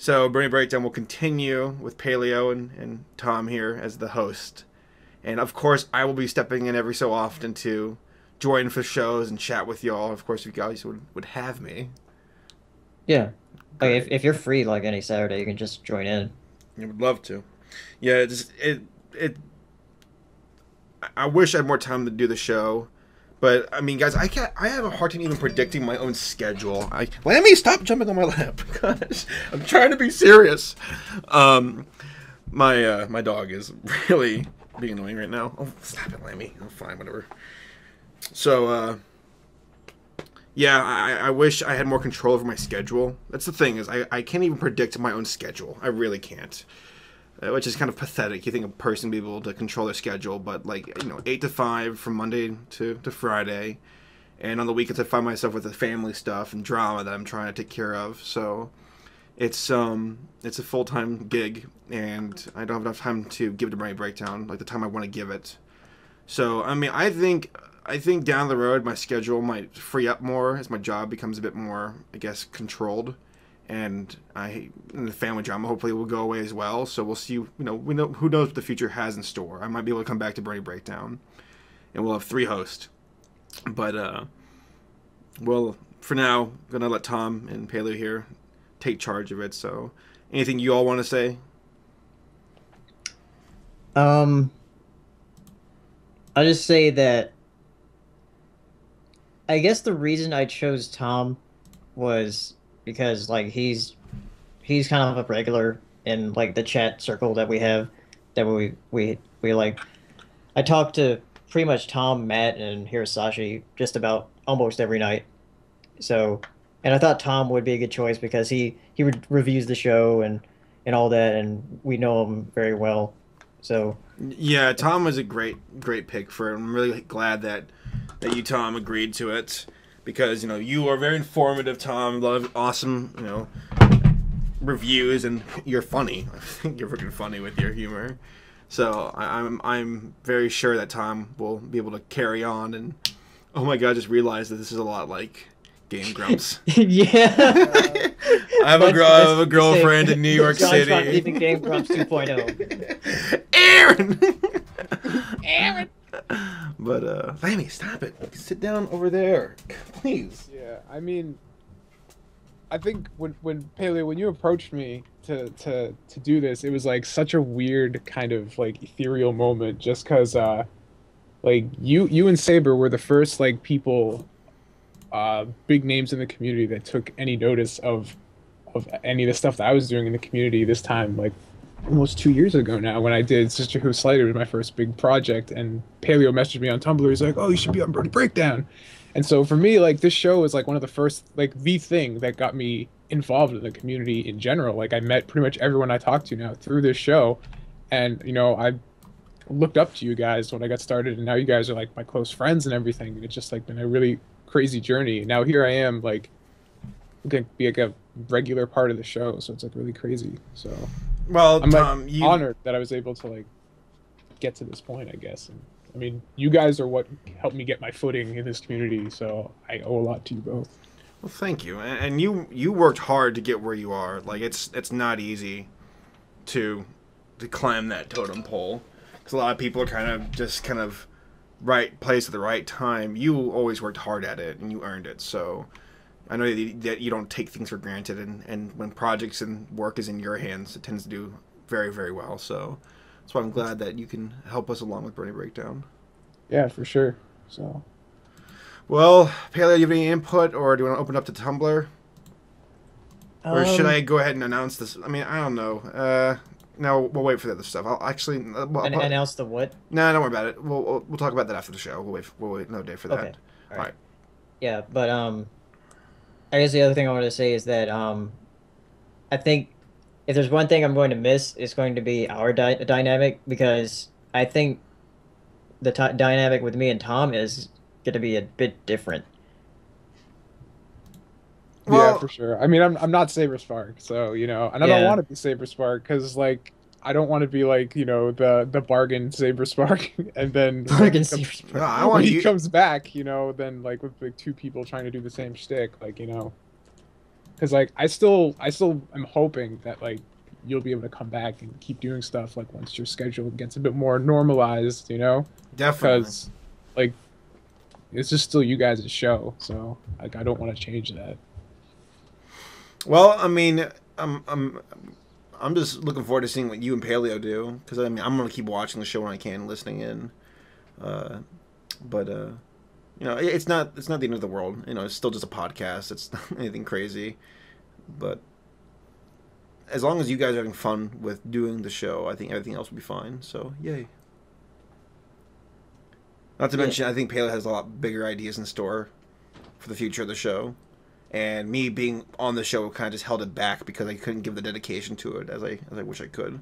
So Brony Breakdown will continue with Paleo and Tom here as the host. And of course, I will be stepping in every so often to join for shows and chat with y'all. Of course, if you guys would have me. Yeah. Like if you're free like any Saturday, you can just join in. I would love to. Yeah, I wish I had more time to do the show. But I mean, guys, I have a hard time even predicting my own schedule. Lammy, stop jumping on my lap. Gosh, I'm trying to be serious. My dog is really being annoying right now. Oh, stop it, Lammy. Oh, fine, whatever. So, yeah, I wish I had more control over my schedule. That's the thing, is I can't even predict my own schedule. I really can't. Which is kind of pathetic. You think a person would be able to control their schedule, but 8 to 5 from Monday to Friday. And on the weekends I find myself with the family stuff and drama that I'm trying to take care of. So it's a full-time gig, and I don't have enough time to give it to Brony Breakdown, like the time I want to give it. So, I mean, I think down the road my schedule might free up more as my job becomes a bit more, I guess, controlled. And the family drama hopefully will go away as well. So we'll see. We know who knows what the future has in store. I might be able to come back to Brony Breakdown, and we'll have 3 hosts. But well, for now, I'm gonna let Tom and Paleo here take charge of it. So, anything you all want to say? I'll just say that I guess the reason I chose Tom was because he's kind of a regular in the chat circle that we have, that we like. I talk to pretty much Tom, Matt, and Hirasashi just about almost every night. So, and I thought Tom would be a good choice because he reviews the show and all that, and we know him very well. So yeah, Tom was a great pick for it. I'm really glad that you, Tom, agreed to it. Because, you are very informative, Tom. A lot of awesome, reviews, and you're funny. I think you're freaking funny with your humor. So I'm very sure that Tom will be able to carry on. And oh my God, I just realized that this is a lot like Game Grumps. Yeah. I have a girlfriend in New York City. Leaving Game Grumps 2.0. Aaron. But Lammy, stop it. Sit down over there, please. Yeah, I mean, I think when Paleo, when you approached me to do this, it was such a weird kind of ethereal moment, just because you and Saber were the first people, big names in the community that took any notice of any of the stuff that I was doing in the community this time, almost 2 years ago now, when I did Sister Who Slider, was my first big project, and Paleo messaged me on Tumblr. He's like, "Oh, you should be on Brony Breakdown." And so for me, this show is one of the first, the thing that got me involved in the community in general. I met pretty much everyone I talked to now through this show, and I looked up to you guys when I got started, and now you guys are my close friends and everything. It's just been a really crazy journey. Now here I am, gonna be a regular part of the show, so it's really crazy. So. Well, I'm Tom, honored that I was able to get to this point, I guess. And I mean, you guys are what helped me get my footing in this community, so I owe a lot to you both. Well, thank you. And you worked hard to get where you are. It's not easy to climb that totem pole, because a lot of people are kind of right place at the right time. You always worked hard at it, and you earned it. So I know that you don't take things for granted, and when projects and work is in your hands, it tends to do very, very well. So that's why I'm glad that you can help us along with Brony Breakdown. Yeah, for sure. So, well, Paleo, do you have any input, or do you want to open up to Tumblr? Or should I go ahead and announce this? I mean, I don't know. No, we'll wait for the other stuff. I'll actually announce the what? No, don't worry about it. We'll talk about that after the show. We'll wait another day for that. Okay. All right. Yeah, but I guess the other thing I wanted to say is that I think if there's one thing I'm going to miss, it's going to be our dynamic, because I think the dynamic with me and Tom is going to be a bit different. Well, Yeah, for sure. I mean, I'm not Saber Spark, so you know, and I don't Yeah. want to be Saber Spark because like I don't want to be like you know the bargain Saber Spark, and then Bargain Saber Spark. No, I when want he you. comes back, you know, then like with like two people trying to do the same shtick, like you know, because like I still am hoping that like you'll be able to come back and keep doing stuff like once your schedule gets a bit more normalized, you know, Definitely. because like it's just still you guys' show, so like I don't want to change that. Well, I mean, I'm just looking forward to seeing what you and Paleo do because I mean I'm gonna keep watching the show when I can, listening in. But you know, it's not the end of the world. You know, it's still just a podcast. It's not anything crazy, but as long as you guys are having fun with doing the show, I think everything else will be fine. So yay! Not to mention, I think Paleo has a lot bigger ideas in store for the future of the show. And me being on the show kind of just held it back because I couldn't give the dedication to it as I wish I could.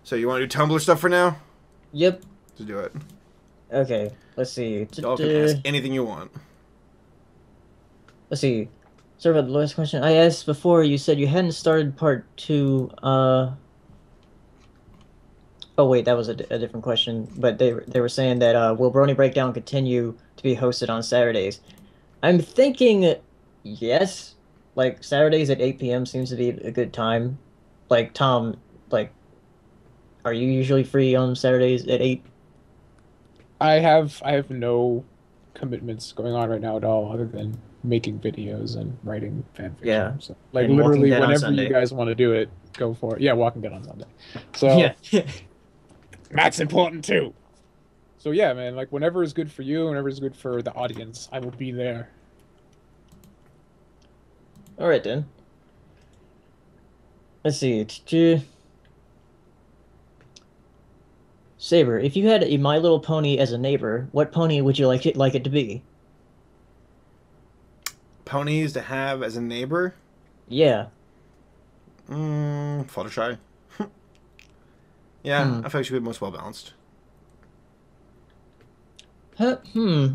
So you want to do Tumblr stuff for now? Yep. Let's do it. Okay, let's see. Y'all can ask anything you want. Let's see. Sorry about the last question. I asked before, you said you hadn't started part 2. Oh wait, that was a different question. But they were saying that will Brony Breakdown continue to be hosted on Saturdays? I'm thinking yes. Like Saturdays at 8 p.m. seems to be a good time. Like Tom, like, are you usually free on Saturdays at 8? I have no commitments going on right now at all, other than making videos and writing fan fiction. Yeah. So, like And Walking literally, Dead on whenever you Sunday. guys want to do it, go for it. Yeah, Walking Dead on Sunday. So Yeah. that's important too. So yeah, man, like whenever is good for you, whenever is good for the audience, I will be there. All right then. Let's see. Saber, if you had a My Little Pony as a neighbor, what pony would you like it to be? Ponies to have as a neighbor? Yeah. Fluttershy. Yeah, I feel like she'd be most well balanced. Huh, What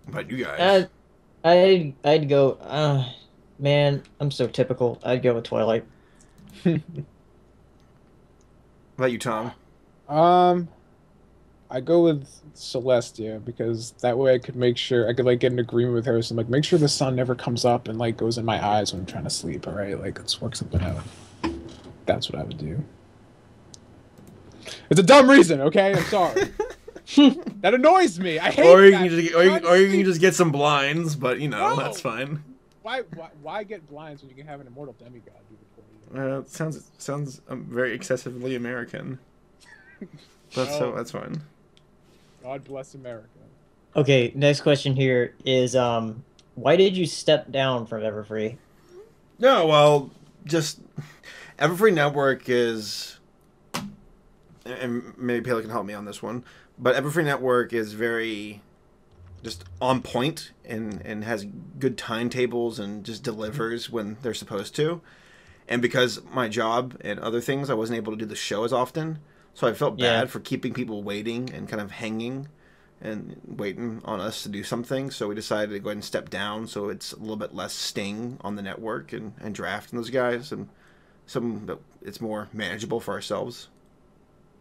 about you guys? I'd go. Man, I'm so typical. I'd go with Twilight. What about you, Tom? I go with Celestia because that way I could make sure I could like get an agreement with her. So like, make sure the sun never comes up and like goes in my eyes when I'm trying to sleep. All right, like let's work something out. That's what I would do. It's a dumb reason, okay? I'm sorry. That annoys me. I hate. Or you that. can just, or you can just get some blinds, but you know that's fine. Why get blinds when you can have an immortal demigod do it for you? It sounds very excessively American. That's fine. God bless America. Okay, next question here is why did you step down from Everfree? No, well, just Everfree Network is, and maybe Paley can help me on this one, but Everfree Network is very just on point and has good timetables and just delivers when they're supposed to. And because my job and other things, I wasn't able to do the show as often, so I felt bad for keeping people waiting and kind of hanging and waiting on us to do something. So we decided to go ahead and step down so it's a little bit less sting on the network and drafting those guys and it's more manageable for ourselves.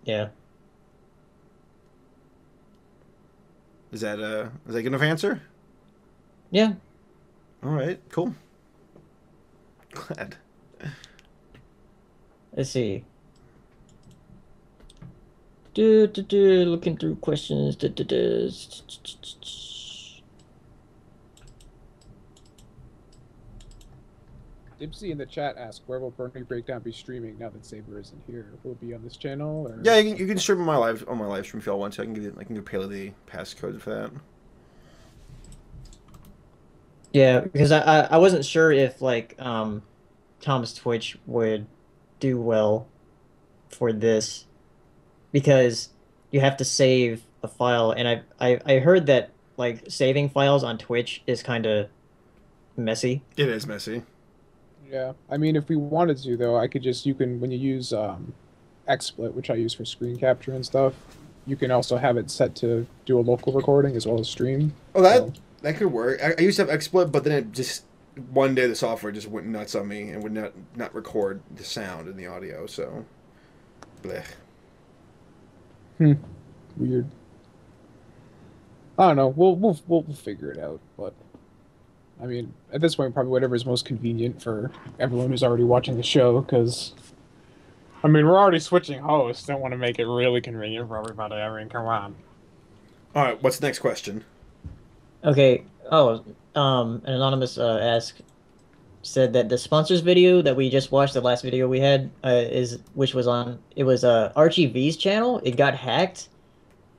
Yeah. Is that a good enough answer? Yeah. All right, cool. Glad. Let's see. Looking through questions. Dipsy in the chat asked, where will Brony Breakdown be streaming now that Saber isn't here? Will it be on this channel? Or... Yeah, you can stream on my live stream if y'all want to. I can give Paley the passcode for that. Yeah, because I wasn't sure if like Tom's Twitch would do well for this because you have to save a file, and I heard that like saving files on Twitch is kind of messy. It is messy. Yeah, I mean, if we wanted to, though, I could just, you can, when you use XSplit, which I use for screen capture and stuff, you can also have it set to do a local recording as well as stream. Oh, that could work. I used to have XSplit, but then it just one day the software just went nuts on me and would not record the sound and the audio. So, blech. Weird. I don't know. We'll figure it out. But I mean, at this point, probably whatever is most convenient for everyone who's already watching the show. Because I mean, we're already switching hosts. Don't want to make it really convenient for everybody. I mean, come on. All right. What's the next question? Okay. Oh, an anonymous said that the sponsors video that we just watched, the last video we had, which was on Archie V's channel. It got hacked,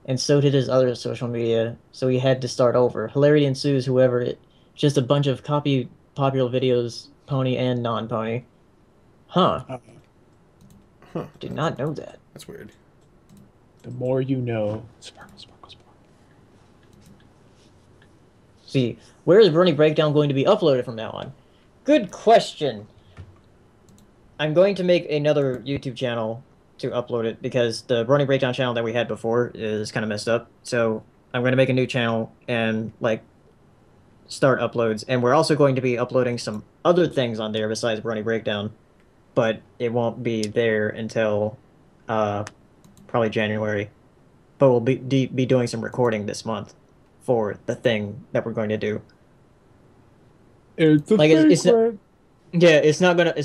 and so did his other social media. So he had to start over. Hilarity ensues. Just a bunch of popular videos, pony and non-pony. Huh. Did not know that. That's weird. The more you know. Sparkle, sparkle, sparkle. See, where is Brony Breakdown going to be uploaded from now on? Good question. I'm going to make another YouTube channel to upload it because the Brony Breakdown channel that we had before is kind of messed up. So I'm going to make a new channel and start uploads. And we're also going to be uploading some other things on there besides Brony Breakdown, but it won't be there until probably January. But we'll be doing some recording this month for the thing that we're going to do. It's a secret. It's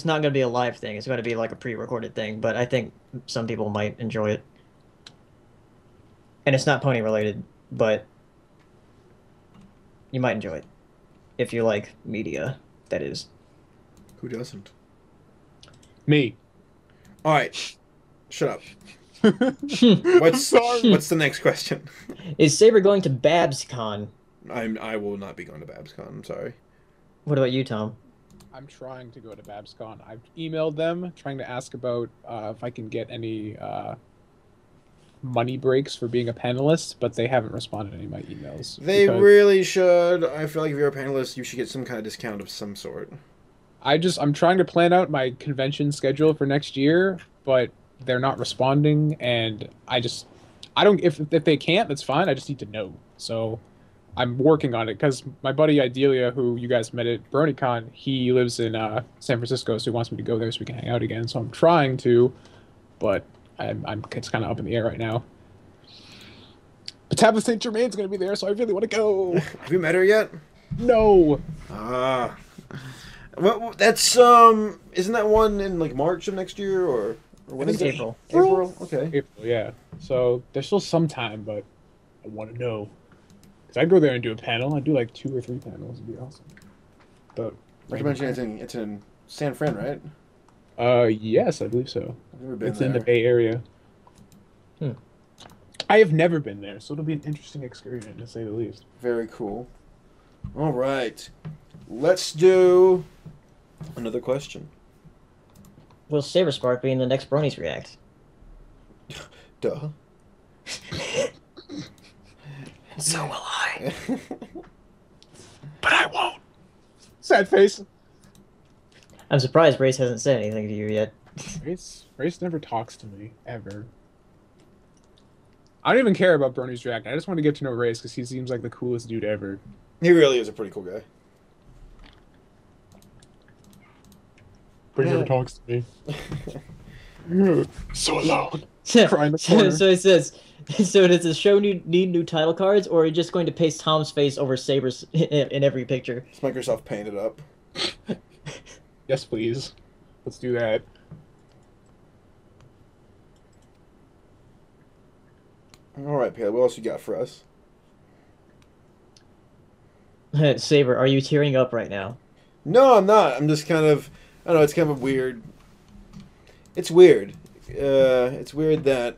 not gonna be a live thing. It's gonna be like a pre-recorded thing. But I think some people might enjoy it, and it's not pony related, but you might enjoy it if you like media. That is. Who doesn't? Me. All right. Shut up. What's the next question? Is Saber going to BabsCon? I will not be going to BabsCon. I'm sorry. What about you, Tom? I'm trying to go to BabsCon. I've emailed them trying to ask about if I can get any money breaks for being a panelist, but they haven't responded to any of my emails. They really should. I feel like if you're a panelist, you should get some kind of discount of some sort. I'm trying to plan out my convention schedule for next year, but they're not responding, and I don't, if they can't, that's fine. I just need to know. So I'm working on it because my buddy Idelia, who you guys met at BronyCon, he lives in San Francisco, so he wants me to go there so we can hang out again. So I'm trying to, but it's kind of up in the air right now. But Tabitha St. Germain's going to be there, so I really want to go. Have you met her yet? No. Well, that's isn't that one in like March of next year or when is it? April. April. Okay. April, yeah. So there's still some time, but I want to know. I'd go there and do a panel. I'd do like 2 or 3 panels. It'd be awesome. But not to mention it's in San Fran, right? Yes, I believe so. I've never been it's there. in the Bay Area. I have never been there, so it'll be an interesting excursion to say the least. Very cool. All right, let's do another question. Will Saber Spark be in the next Bronies React? Duh. So will I. But I won't. Sad face. I'm surprised Brace hasn't said anything to you yet. Brace never talks to me, ever. I don't even care about Brony's React. I just want to get to know Race because he seems like the coolest dude ever. He really is a pretty cool guy. But he never talks to me. So alone. Cry in the so corner. it says, so does the show need new title cards, or are you just going to paste Tom's face over Saber's in every picture? It's Microsoft paint it up. Yes, please. Let's do that. All right, Paleo, what else you got for us? Saber, are you tearing up right now? No, I'm not. I'm just kind of, I don't know, it's kind of weird. It's weird. It's weird that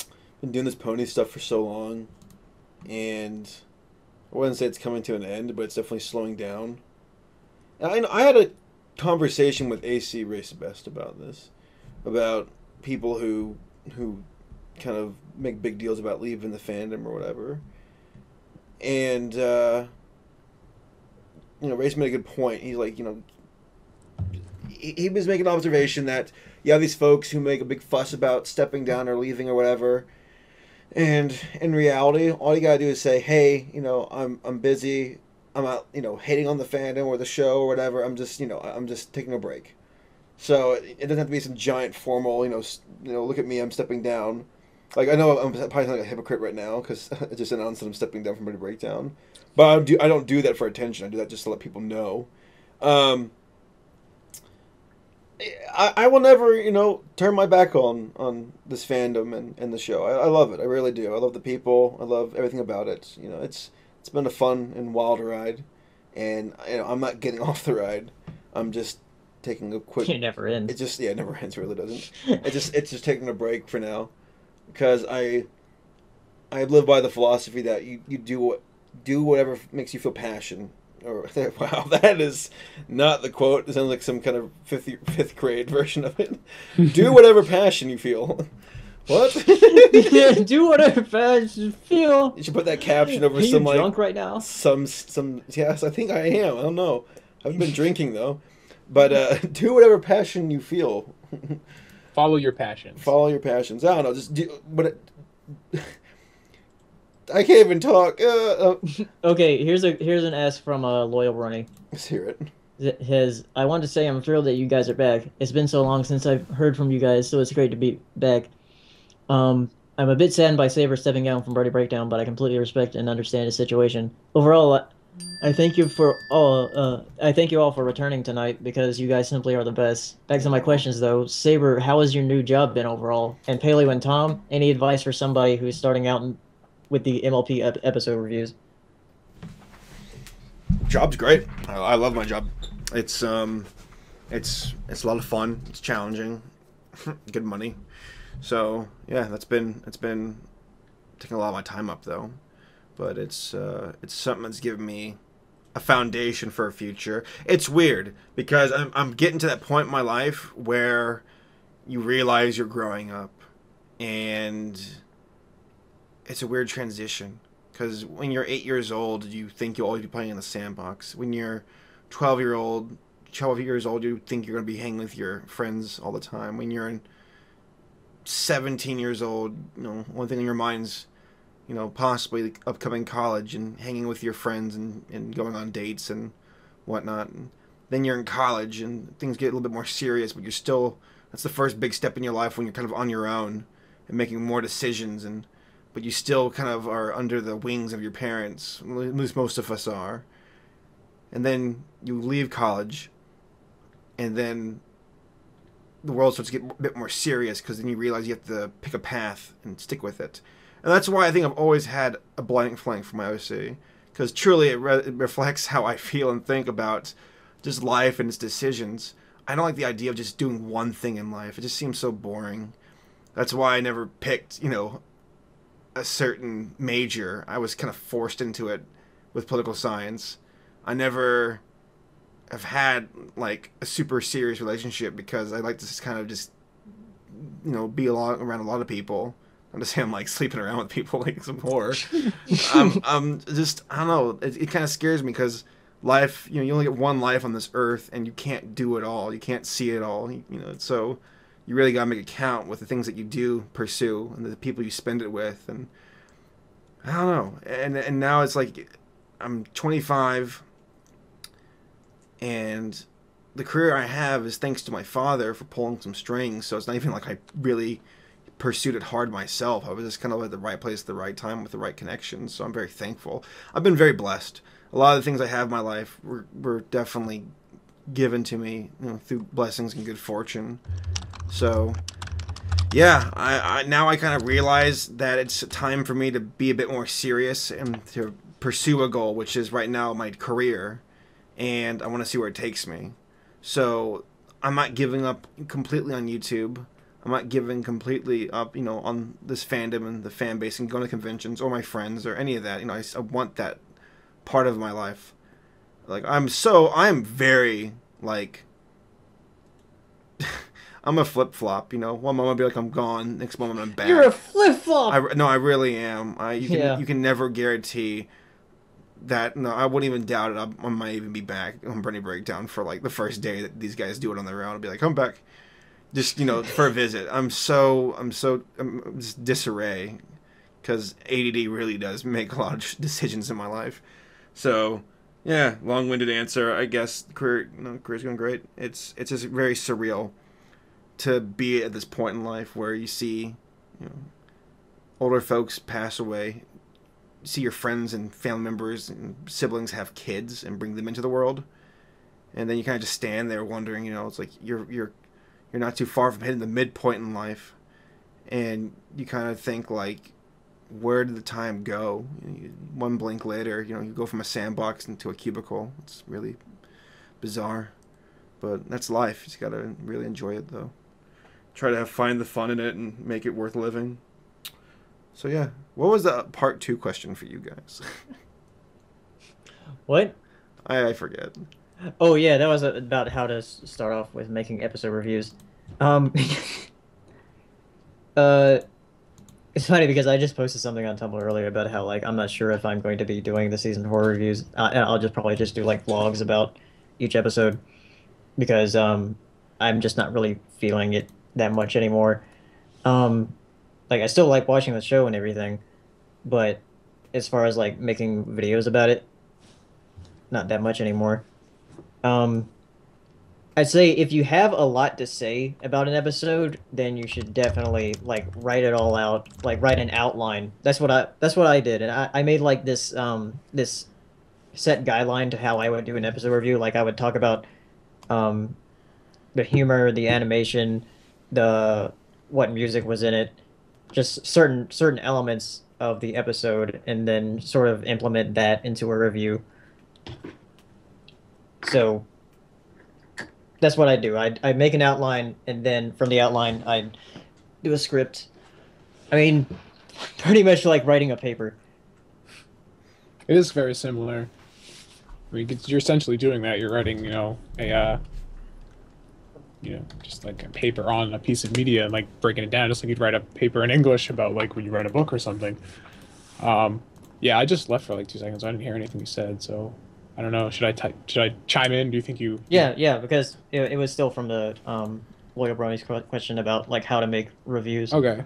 I've been doing this pony stuff for so long, and I wouldn't say it's coming to an end, but it's definitely slowing down. And I had a conversation with AC Race Best about this, about people who kind of make big deals about leaving the fandom or whatever. And, Race made a good point. He's like, he was making an observation that you have these folks who make a big fuss about stepping down or leaving or whatever, and in reality, all you gotta do is say, hey, I'm busy. I'm not, hating on the fandom or the show or whatever. I'm just, I'm just taking a break. So it doesn't have to be some giant formal, look at me, I'm stepping down. Like, I know I'm probably like a hypocrite right now because I just announced that I'm stepping down from Brony Breakdown. But I don't do that for attention. I do that just to let people know. I will never, turn my back on this fandom and the show. I love it. I really do. I love the people. I love everything about it. It's been a fun and wild ride. And, I'm not getting off the ride. I'm just taking a quick... It never ends. It never ends. It really doesn't. It's just taking a break for now. Because I live by the philosophy that you do whatever makes you feel passion. Or wow, that is not the quote. It sounds like some kind of fifth grade version of it. Do whatever passion you feel. What? Yeah, do whatever passion you feel. You should put that caption over Are you some drunk right now? Some yes, I think I am. I don't know. I haven't been drinking though. But do whatever passion you feel. Follow your passions. Follow your passions. I don't know. Just do. But I can't even talk. Okay, here's an ask from a loyal Brony. Let's hear it. I want to say I'm thrilled that you guys are back. It's been so long since I've heard from you guys, so it's great to be back. I'm a bit saddened by Saber stepping down from Brony Breakdown, but I completely respect and understand his situation. Overall, I thank you all for returning tonight because you guys simply are the best. Back to my questions though, Saber, how has your new job been overall? And Paleo and Tom, any advice for somebody who's starting out with the MLP episode reviews? Job's great. I love my job. It's a lot of fun. It's challenging. Good money. So yeah, it's been taking a lot of my time up though. But it's something that's given me a foundation for a future. It's weird because I'm getting to that point in my life where you realize you're growing up, and it's a weird transition. Because when you're 8 years old, you think you'll always be playing in the sandbox. When you're 12 years old, you think you're going to be hanging with your friends all the time. When you're 17 years old, one thing on your mind's, possibly the upcoming college and hanging with your friends and going on dates and whatnot. And then you're in college and things get a little bit more serious, but that's the first big step in your life when you're kind of on your own and making more decisions, but you still kind of are under the wings of your parents. At least most of us are. And then you leave college, and then the world starts to get a bit more serious because then you realize you have to pick a path and stick with it. And that's why I think I've always had a blank flank for my OC. Because truly it reflects how I feel and think about just life and its decisions. I don't like the idea of just doing one thing in life. It just seems so boring. That's why I never picked, a certain major. I was kind of forced into it with political science. I never have had, like, a super serious relationship because I like to just kind of just, be around a lot of people. I'm just saying, like, sleeping around with people like some horror. Just, I don't know. It kind of scares me because life, you only get one life on this earth and you can't do it all. You can't see it all. So you really got to make it count with the things that you do pursue and the people you spend it with. And I don't know. And now it's like I'm 25 and the career I have is thanks to my father for pulling some strings. So it's not even like I really pursued it hard myself. I was just kind of at the right place at the right time with the right connections. So I'm very thankful. I've been very blessed. A lot of the things I have in my life were definitely given to me, through blessings and good fortune. So yeah, I now I kind of realize that it's time for me to be a bit more serious and to pursue a goal, which is right now my career, and I want to see where it takes me. So I'm not giving up completely on YouTube. I'm not giving completely up, on this fandom and the fan base and going to conventions or my friends or any of that. I want that part of my life. Like, I'm very, like, I'm a flip-flop, One moment I'll be like, I'm gone. Next moment I'm back. You're a flip-flop! No, I really am. You can never guarantee that, no, I wouldn't even doubt it. I might even be back on Brony Breakdown for like the first day that these guys do it on their own. I'll be like, come back, just for a visit. I'm just disarray because ADD really does make a lot of decisions in my life. So yeah, long-winded answer. I guess career's going great. It's just very surreal to be at this point in life where you see older folks pass away. See your friends and family members and siblings have kids and bring them into the world, and then you kind of just stand there wondering, it's like you're not too far from hitting the midpoint in life, and you kind of think like, where did the time go? One blink later, you go from a sandbox into a cubicle. It's really bizarre, but that's life. You just gotta really enjoy it though. Try to find the fun in it and make it worth living. So yeah, what was the part 2 question for you guys? What? I forget. Oh yeah, that was about how to start off with making episode reviews. It's funny because I just posted something on Tumblr earlier about how like I'm not sure if I'm going to be doing the season 4 reviews. And I'll probably just do like vlogs about each episode because I'm just not really feeling it that much anymore. Like I still like watching the show and everything, but as far as like making videos about it, not that much anymore. I'd say if you have a lot to say about an episode, then you should definitely like write it all out, like write an outline. That's what I did, and I made like this this set guideline to how I would do an episode review. Like I would talk about the humor, the animation, what music was in it, just certain elements of the episode, and then sort of implement that into a review. So that's what I do. I make an outline, and then from the outline I do a script. I mean, pretty much like writing a paper. It is very similar. I mean, you're essentially doing that. You're writing, just like a paper on a piece of media and like breaking it down, just like you'd write a paper in English about like when you write a book or something. Yeah, I just left for like 2 seconds. I didn't hear anything you said, so I don't know. Should I chime in? Do you think you? Yeah, because it was still from the Lawyer Brony's question about like how to make reviews. Okay.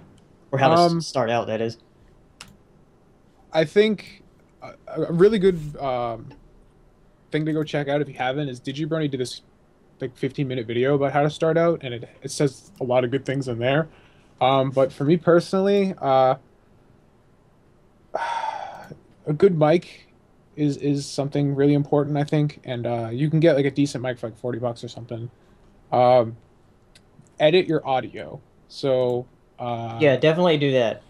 Or how to start out. That is. I think a really good thing to go check out if you haven't is Brony did this like 15-minute video about how to start out, and it says a lot of good things in there. But for me personally, a good mic is something really important, I think, and you can get like a decent mic for like $40 or something. Edit your audio, so yeah, definitely do that.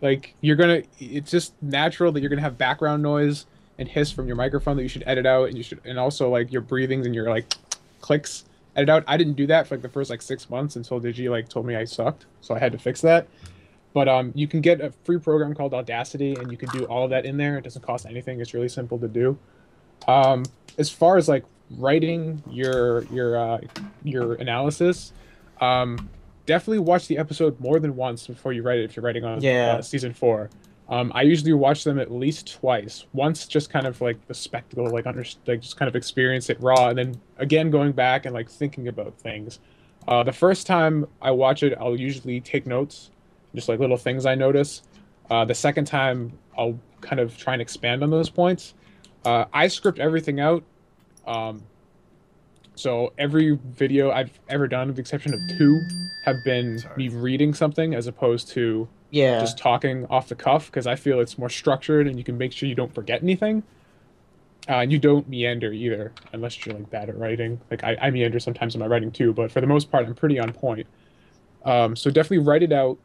Like it's just natural that you're gonna have background noise and hiss from your microphone that you should edit out, and also like your breathings and your like clicks edit out. I didn't do that for like the first like 6 months until Digi like told me I sucked, so I had to fix that. But you can get a free program called Audacity, and you can do all of that in there. It doesn't cost anything. It's really simple to do. As far as like writing your analysis, definitely watch the episode more than once before you write it if you're writing on season 4. I usually watch them at least twice. Once just kind of like the spectacle, like just kind of experience it raw, and then again going back and like thinking about things. The first time I watch it, I'll usually take notes, just like little things I notice. The second time, I'll kind of try and expand on those points. I script everything out. So every video I've ever done, with the exception of 2, have been me reading something as opposed to just talking off the cuff, because I feel it's more structured and you can make sure you don't forget anything. And you don't meander either, unless you're like bad at writing. Like I meander sometimes in my writing too, but for the most part, I'm pretty on point. So definitely write it out.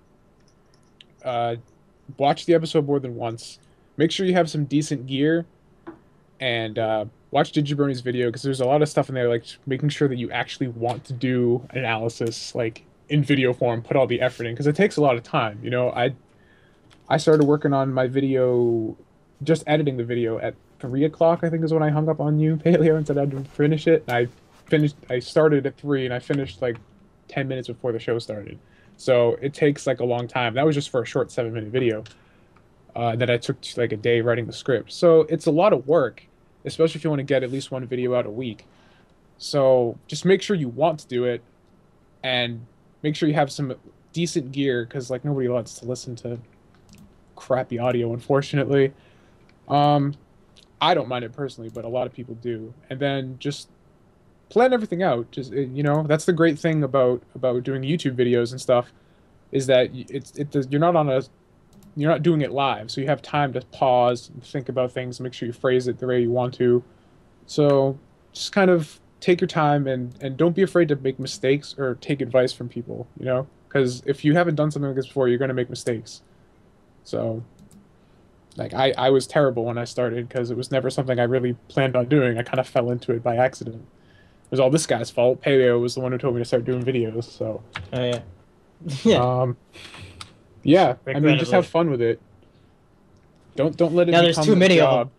Watch the episode more than once. Make sure you have some decent gear, and watch Brony's video, because there's a lot of stuff in there, like making sure that you actually want to do an analysis like in video form, put all the effort in, because it takes a lot of time. I started working on my video, just editing the video at 3 o'clock, I think is when I hung up on you, Paleo, and said I'd finish it. And I started at 3 and I finished like 10 minutes before the show started. So it takes like a long time. That was just for a short 7-minute video. that I took like a day writing the script. So it's a lot of work, especially if you want to get at least one video out a week. So just make sure you want to do it, and make sure you have some decent gear, because like nobody wants to listen to crappy audio, unfortunately. I don't mind it personally, but a lot of people do. And then just plan everything out. Just that's the great thing about doing YouTube videos and stuff, is that you're not doing it live, so you have time to pause and think about things, make sure you phrase it the way you want to. So just kind of take your time, and don't be afraid to make mistakes or take advice from people, because if you haven't done something like this before, you're going to make mistakes. So like I was terrible when I started, because it was never something I really planned on doing. I kind of fell into it by accident. It was all this guy's fault. Paleo was the one who told me to start doing videos. So Oh yeah. Yeah. Yeah, I mean, just have fun with it. Don't let it Now become there's too a many of job.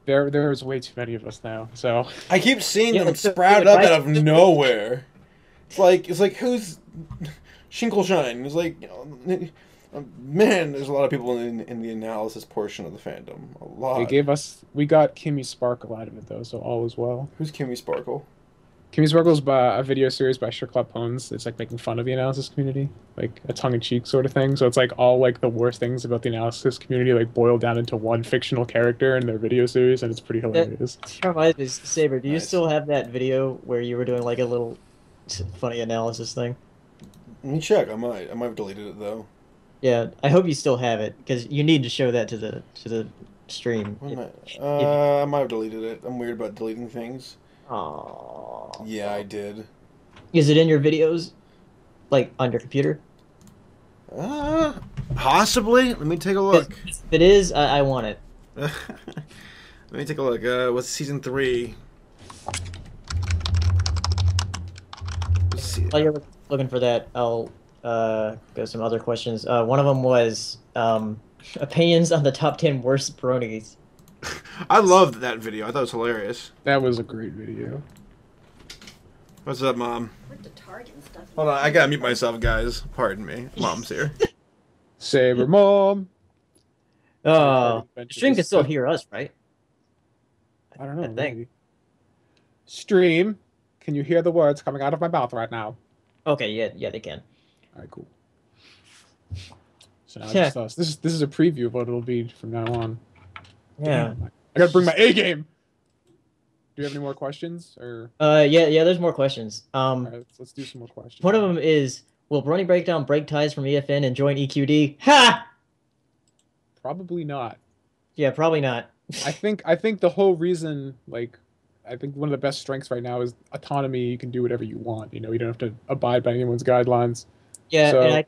There's way too many of us now. So I keep seeing them so sprout the up out advice- of nowhere. It's like who's Shinkleshine? It's like, man, there's a lot of people in the analysis portion of the fandom. A lot. we got Kimmy Sparkle out of it though, so all is well. Who's Kimmy Sparkle? Kimmy Sparkle's by a video series by Sherclub Pons. It's like making fun of the analysis community, like a tongue-in-cheek sort of thing. So it's like all like the worst things about the analysis community like boiled down into one fictional character in their video series, and it's pretty hilarious. Reminds me, Saber, do you still have that video where you were doing like a little funny analysis thing? Let me check. I might have deleted it though. Yeah, I hope you still have it, because you need to show that to the stream. I might have deleted it. I'm weird about deleting things. Aww. Yeah, I did. Is it in your videos, like on your computer? Possibly. Let me take a look. If it is, I want it. Let me take a look. What's season 3? Let's see. While you're looking for that, I'll go some other questions. One of them was opinions on the top 10 worst bronies. I loved that video. I thought it was hilarious. That was a great video. What's up, Mom? Went to Target and stuff. Hold on, I gotta mute myself, guys. Pardon me. Mom's here. Saber Mom. The stream can still hear us, right? I don't know. I think. Maybe. Stream, can you hear the words coming out of my mouth right now? Okay, yeah, they can. All right, cool. So now it's just us. This is a preview of what it'll be from now on. Yeah. Damn, I gotta bring my A game. Do you have any more questions, or? Yeah, there's more questions. All right, let's do some more questions. One of them is, will Brony Breakdown break ties from EFN and join EQD? Ha! Probably not. Yeah, probably not. I think the whole reason, like, I think one of the best strengths right now is autonomy. You can do whatever you want. You don't have to abide by anyone's guidelines. Yeah, So, and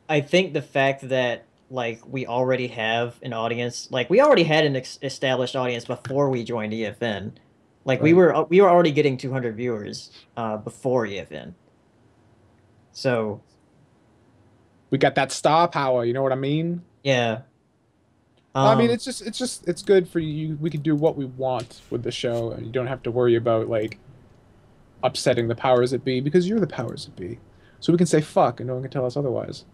I think the fact that like we already have an audience, like we already had an established audience before we joined EFN. Like we were already getting 200 viewers before EFN. So we got that star power. You know what I mean? yeah. I mean, it's good for you. We can do what we want with the show, and you don't have to worry about like upsetting the powers that be, because you're the powers that be. So we can say fuck, and no one can tell us otherwise.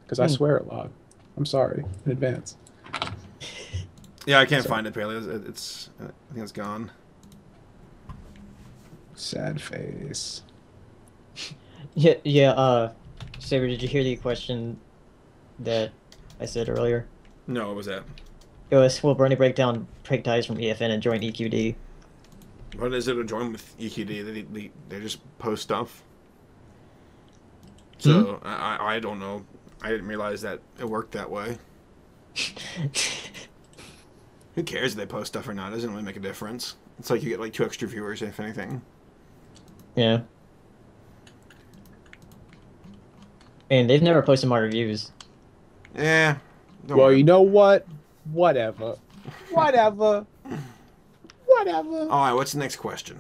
Because I swear a lot. I'm sorry in advance. Yeah, I can't find it, Paleo. I think it's gone. Sad face. Yeah. Saber, did you hear the question that I said earlier? No, what was that? It was, will Brony Breakdown break ties from EFN and join EQD? What is it to join with EQD? They just post stuff. So I don't know. I didn't realize that it worked that way. Who cares if they post stuff or not? It doesn't really make a difference. It's like you get like 2 extra viewers, if anything. Yeah. And they've never posted my reviews. Yeah. Well, you know what? Whatever. Whatever. Alright, what's the next question?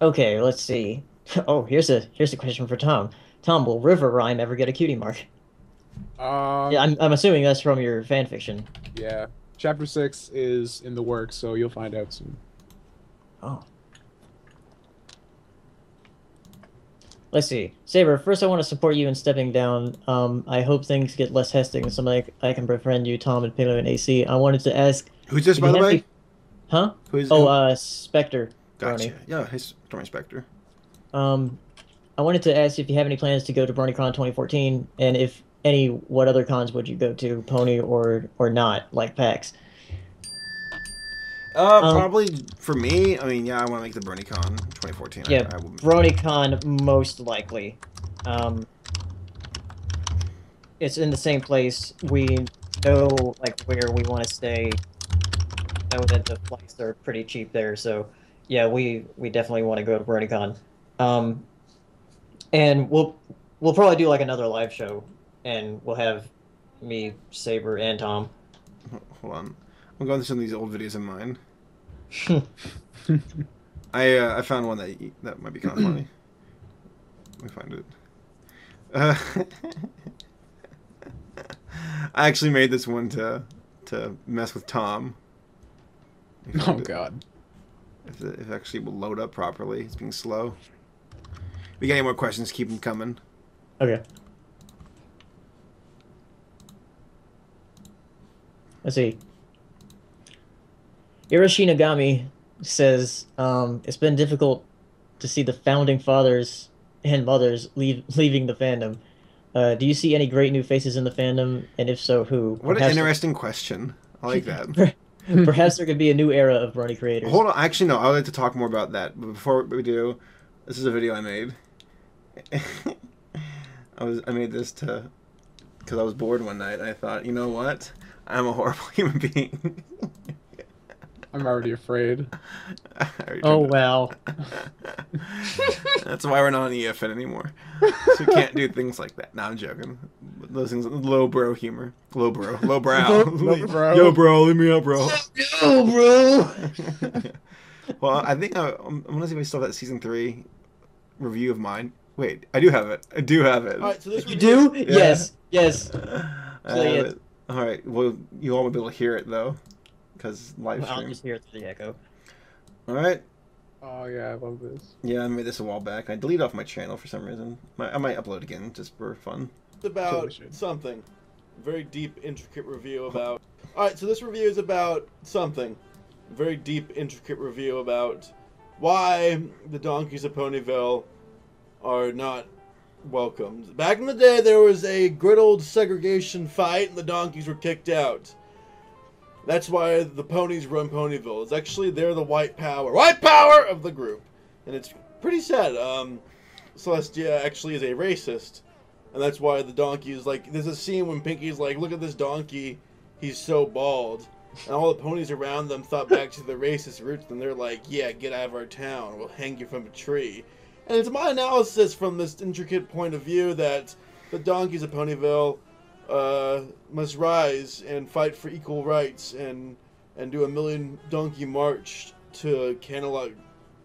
Okay, let's see. Oh, here's a question for Tom. Tom, will River Rhyme ever get a cutie mark? Yeah, I'm assuming that's from your fan fiction. Yeah. Chapter 6 is in the works, so you'll find out soon. Oh. Let's see. Saber, first I want to support you in stepping down. I hope things get less hectic and somebody I can befriend you, Tom and Paleo and AC. I wanted to ask... Who's this, if by you the have way? any- Huh? Who's Spectre. Gotcha. Brony. Yeah, he's Stormy Spectre. I wanted to ask if you have any plans to go to BronyCon 2014, and if any, what other cons would you go to, Pony or not, like PAX? Probably for me. I mean, yeah, I want to make the BronyCon 2014. Yeah, I will... BronyCon most likely. It's in the same place. We know like where we want to stay. Know that the flights are pretty cheap there, so yeah, we definitely want to go to BronyCon. And we'll probably do like another live show, and we'll have me, Saber, and Tom. Hold on, I'm going through some of these old videos of mine. I found one that might be kind of funny. Let me find it. I actually made this one to mess with Tom. Oh God! If it actually will load up properly, it's being slow. If you got any more questions, keep them coming. Okay. Let's see. Iroshinagami says, it's been difficult to see the founding fathers and mothers leaving the fandom. Do you see any great new faces in the fandom? And if so, who? What Perhaps an interesting question. I like that. Perhaps there could be a new era of Brony creators. Hold on. Actually, no. I'd like to talk more about that. But before we do, this is a video I made. I made this because I was bored one night. I thought, you know what? I'm a horrible human being. I'm already afraid. Oh well. That's why we're not on EFN anymore. So we can't do things like that. No, I'm joking. Those things, low bro humor, low brow. Low bro. Yo, bro, leave me up, bro. Yo, bro. Well, I think I'm gonna see if I still have that season 3 review of mine. Wait, I do have it. I do have it. All right, so this You do? Yeah. Yes. Yes. I have it. All right. Well, you all will be able to hear it though, because live I'll stream. just hear it through the echo. All right. Oh yeah, I love this. Yeah, I made this a while back. I deleted off my channel for some reason. I might upload again just for fun. It's about something. Very deep, intricate review about... Alright, so this review is about something. Very deep, intricate review about why the donkeys of Ponyville are not welcomed. Back in the day, there was a good old segregation fight, and the donkeys were kicked out. That's why the ponies run Ponyville. It's actually, they're the white power of the group. And it's pretty sad. Celestia actually is a racist. And that's why the donkey is like, there's a scene when Pinky's like, look at this donkey, he's so bald. And all the ponies around them thought back to the racist roots, and they're like, yeah, get out of our town, we'll hang you from a tree. And it's my analysis from this intricate point of view that the donkeys of Ponyville must rise and fight for equal rights and do a million donkey march to Canterlot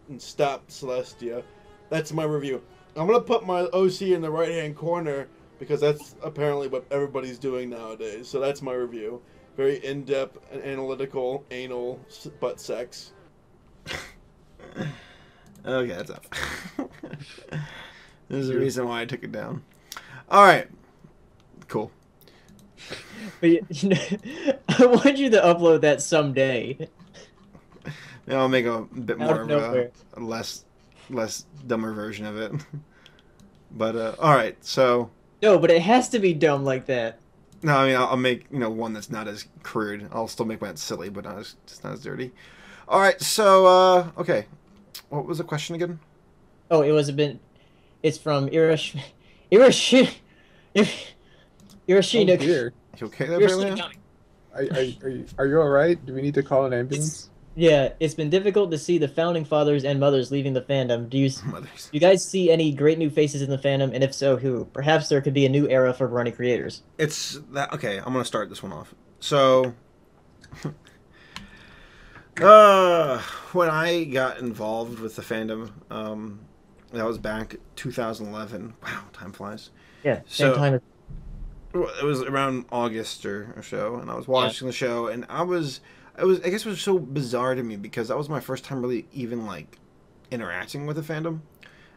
and stop Celestia. That's my review. I'm going to put my OC in the right-hand corner because that's apparently what everybody's doing nowadays. So that's my review. Very in-depth and analytical, anal butt sex. Okay, that's up. There's a reason why I took it down. All right. Cool. But you know, I want you to upload that someday. Yeah, I'll make a bit more of nowhere. a less dumber version of it. But all right, so No, but it has to be dumb like that. no, I mean I'll make one that's not as crude. I'll still make one silly, but just not as dirty. All right, so okay, what was the question again? Oh, it's from Hiroshina. Oh, dear. You okay there, Paleo? Are you all right? Do we need to call an ambulance? Yeah, it's been difficult to see the founding fathers and mothers leaving the fandom. Do you guys see any great new faces in the fandom, and if so, who? Perhaps there could be a new era for Brony creators. It's that okay. I'm gonna start this one off. So, when I got involved with the fandom, that was back 2011. Wow, time flies. Yeah, same time. It was around August or so, and I was watching the show, and I guess it was so bizarre to me because that was my first time really even like interacting with the fandom.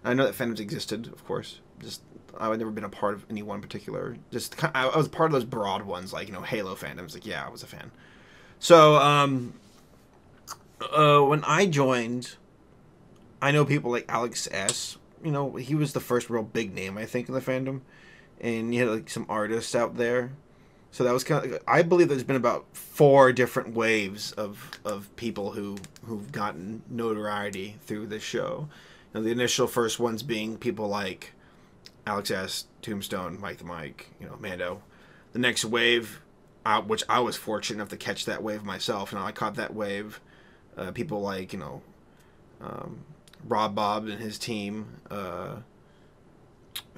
I know that fandoms existed, of course. Just I had never been a part of any one particular. I was part of those broad ones, like Halo fandoms. Like I was a fan. So when I joined, I know people like Alex S. He was the first real big name I think in the fandom, and you had like some artists out there. So that was kind of. I believe there's been about 4 different waves of people who've gotten notoriety through this show. The initial first ones being people like Alex S., Tombstone, Mike the Mike, Mando. The next wave, which I was fortunate enough to catch that wave myself, I caught that wave. People like Rob Bob and his team.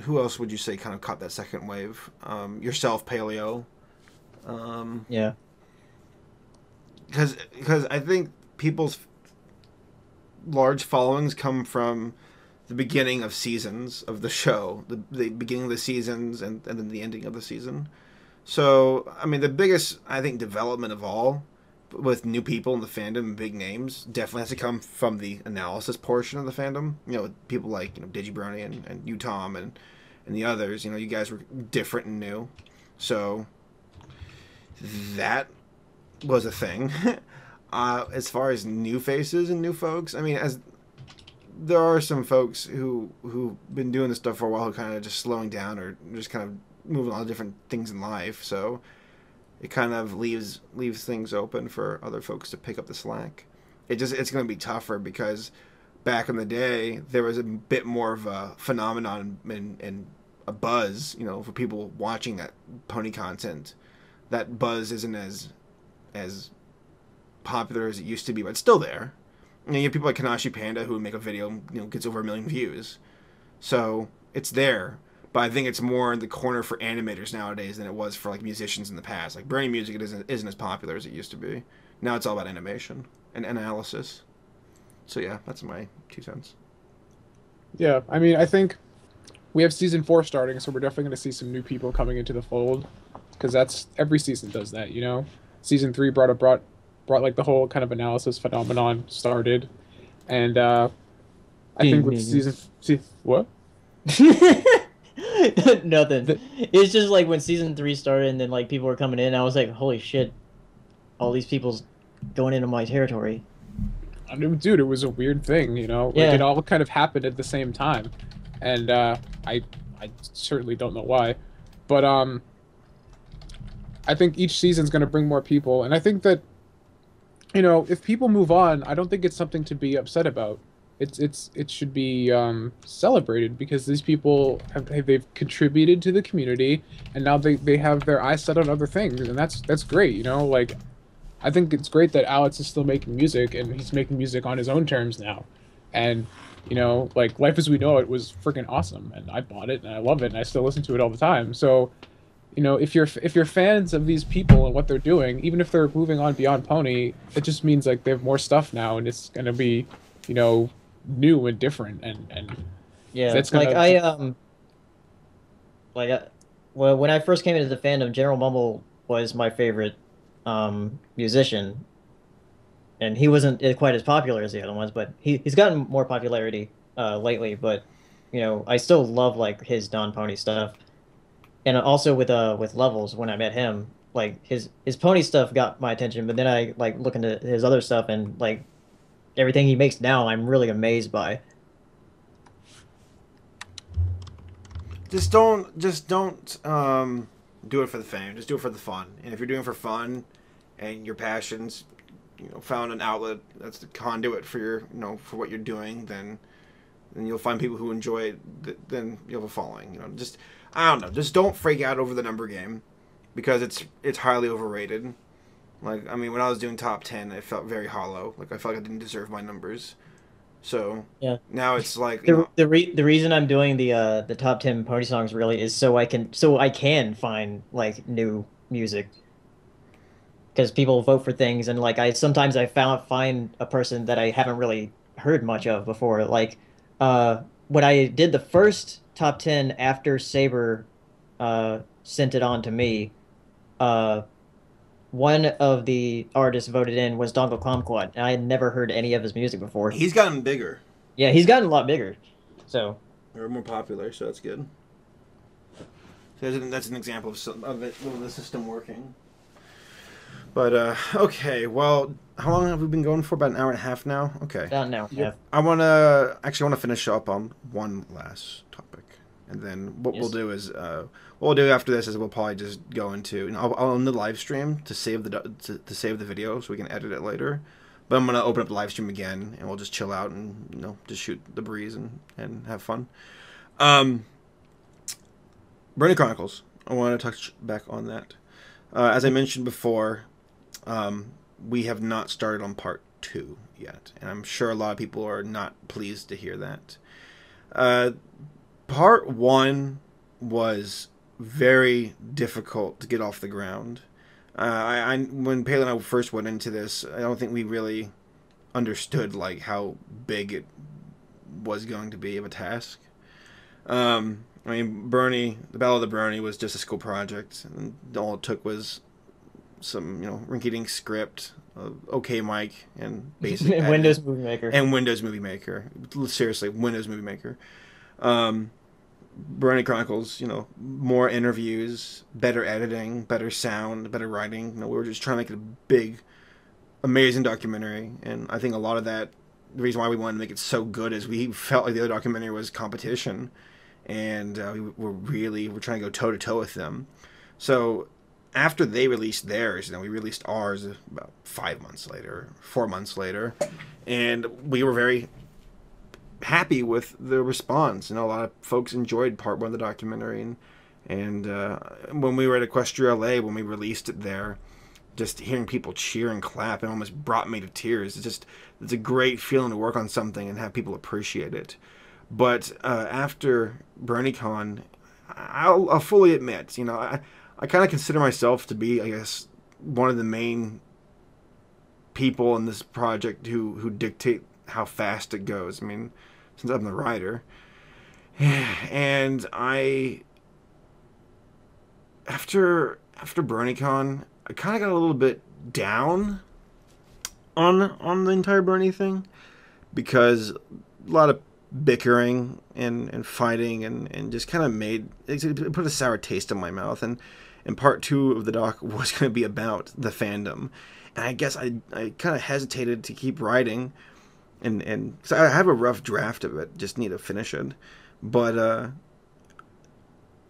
Who else would you say kind of caught that second wave? Yourself, Paleo. Yeah. Because I think people's large followings come from the beginning of seasons of the show, the beginning of the seasons and then the ending of the season. So, I mean, the biggest, I think, development of all with new people in the fandom and big names definitely has to come from the analysis portion of the fandom. People like, Brony and you, Tom, and the others. You guys were different and new. So, that was a thing. As far as new faces and new folks, I mean, there are some folks who've been doing this stuff for a while who kind of just slowing down or just kind of moving on to different things in life. So it kind of leaves things open for other folks to pick up the slack. It's going to be tougher because back in the day there was a bit more of a phenomenon and a buzz, for people watching that pony content. That buzz isn't as popular as it used to be, but it's still there. You have people like Kanashi Panda who make a video, gets over 1 million views. So it's there, but I think it's more in the corner for animators nowadays than it was for like musicians in the past. Like Brony music isn't as popular as it used to be. Now it's all about animation and analysis. So yeah, that's my 2 cents. Yeah, I mean, I think we have season 4 starting, so we're definitely going to see some new people coming into the fold, because that's every season does that. Season 3 brought like the whole kind of analysis phenomenon started, and I think with what? Nothing. It's just like when season 3 started, and then like people were coming in, I was like, holy shit, all these people's going into my territory. I mean, dude, it was a weird thing, Like Yeah. it all kind of happened at the same time, and I certainly don't know why, but I think each season's going to bring more people, and I think that if people move on, I don't think it's something to be upset about. It should be celebrated, because these people they've contributed to the community, and now they have their eyes set on other things, and that's great. Like I think it's great that Alex is still making music, and he's making music on his own terms now, and like Life as We Know It was freaking awesome, and I bought it and I love it, and I still listen to it all the time. So if you're fans of these people and what they're doing, even if they're moving on beyond Pony, it just means like they have more stuff now, and it's gonna be, new and different, and Yeah, that's gonna. Well, when I first came into the fandom, General Mumble was my favorite musician, and he wasn't quite as popular as the other ones, but he's gotten more popularity lately. But I still love like his Don Pony stuff. And also with Levels, when I met him, like his pony stuff got my attention, but then I like look into his other stuff, and like everything he makes now, I'm really amazed by. Just don't do it for the fame. Just do it for the fun. And if you're doing it for fun, and your passions, found an outlet that's the conduit for your, for what you're doing, then you'll find people who enjoy it. Then you'll have a following. Just. I don't know. Just don't freak out over the number game, because it's highly overrated. Like, I mean, when I was doing top 10, it felt very hollow. Like I felt like I didn't deserve my numbers. So yeah. Now it's like the reason I'm doing the top 10 pony songs really is so I can find like new music, because people vote for things, and like sometimes I find a person that I haven't really heard much of before. Like when I did the first top 10 after Saber sent it on to me, one of the artists voted in was Dongle Kumquat, and I had never heard any of his music before. He's gotten bigger. Yeah, he's gotten a lot bigger. So They're more popular, so that's good. So that's an example of the system working. But okay, well, how long have we been going for? About an hour and a half now. Okay. about an hour and a half. I want to finish up on one last topic, and then what Yes. we'll do is what we'll do after this is we'll probably just go into, and I'll end the live stream to save to save the video so we can edit it later. But I'm gonna open up the live stream again, and we'll just chill out and just shoot the breeze and have fun. Brony Chronicles. I want to touch back on that. As I mentioned before, we have not started on part 2 yet, and I'm sure a lot of people are not pleased to hear that. Part 1 was very difficult to get off the ground. When Paleo and I first went into this, I don't think we really understood like how big it was going to be of a task. I mean, Brony, the Battle of the Brony was just a school project, and all it took was some, rinky-dink script, okay mic, and basic Windows edit. Movie Maker. And Windows Movie Maker. Seriously, Windows Movie Maker. Brony Chronicles, more interviews, better editing, better sound, better writing. We were just trying to make it a big, amazing documentary, and I think a lot of that, the reason why we wanted to make it so good is we felt like the other documentary was competition, and we're trying to go toe-to-toe with them. So after they released theirs, we released ours about 5 months later, 4 months later, and we were very happy with the response. A lot of folks enjoyed part 1 of the documentary, and when we were at Equestria LA, when we released it there, just hearing people cheer and clap, it almost brought me to tears. It's a great feeling to work on something and have people appreciate it. But after BronyCon, I'll fully admit, I kind of consider myself to be, I guess, one of the main people in this project who dictate how fast it goes. I mean, since I'm the writer. And after BronyCon, I kind of got a little bit down on the entire Brony thing, because a lot of bickering and fighting and just kind of it put a sour taste in my mouth. And part 2 of the doc was going to be about the fandom, and I guess I kind of hesitated to keep writing, and so I have a rough draft of it, just need to finish it. But I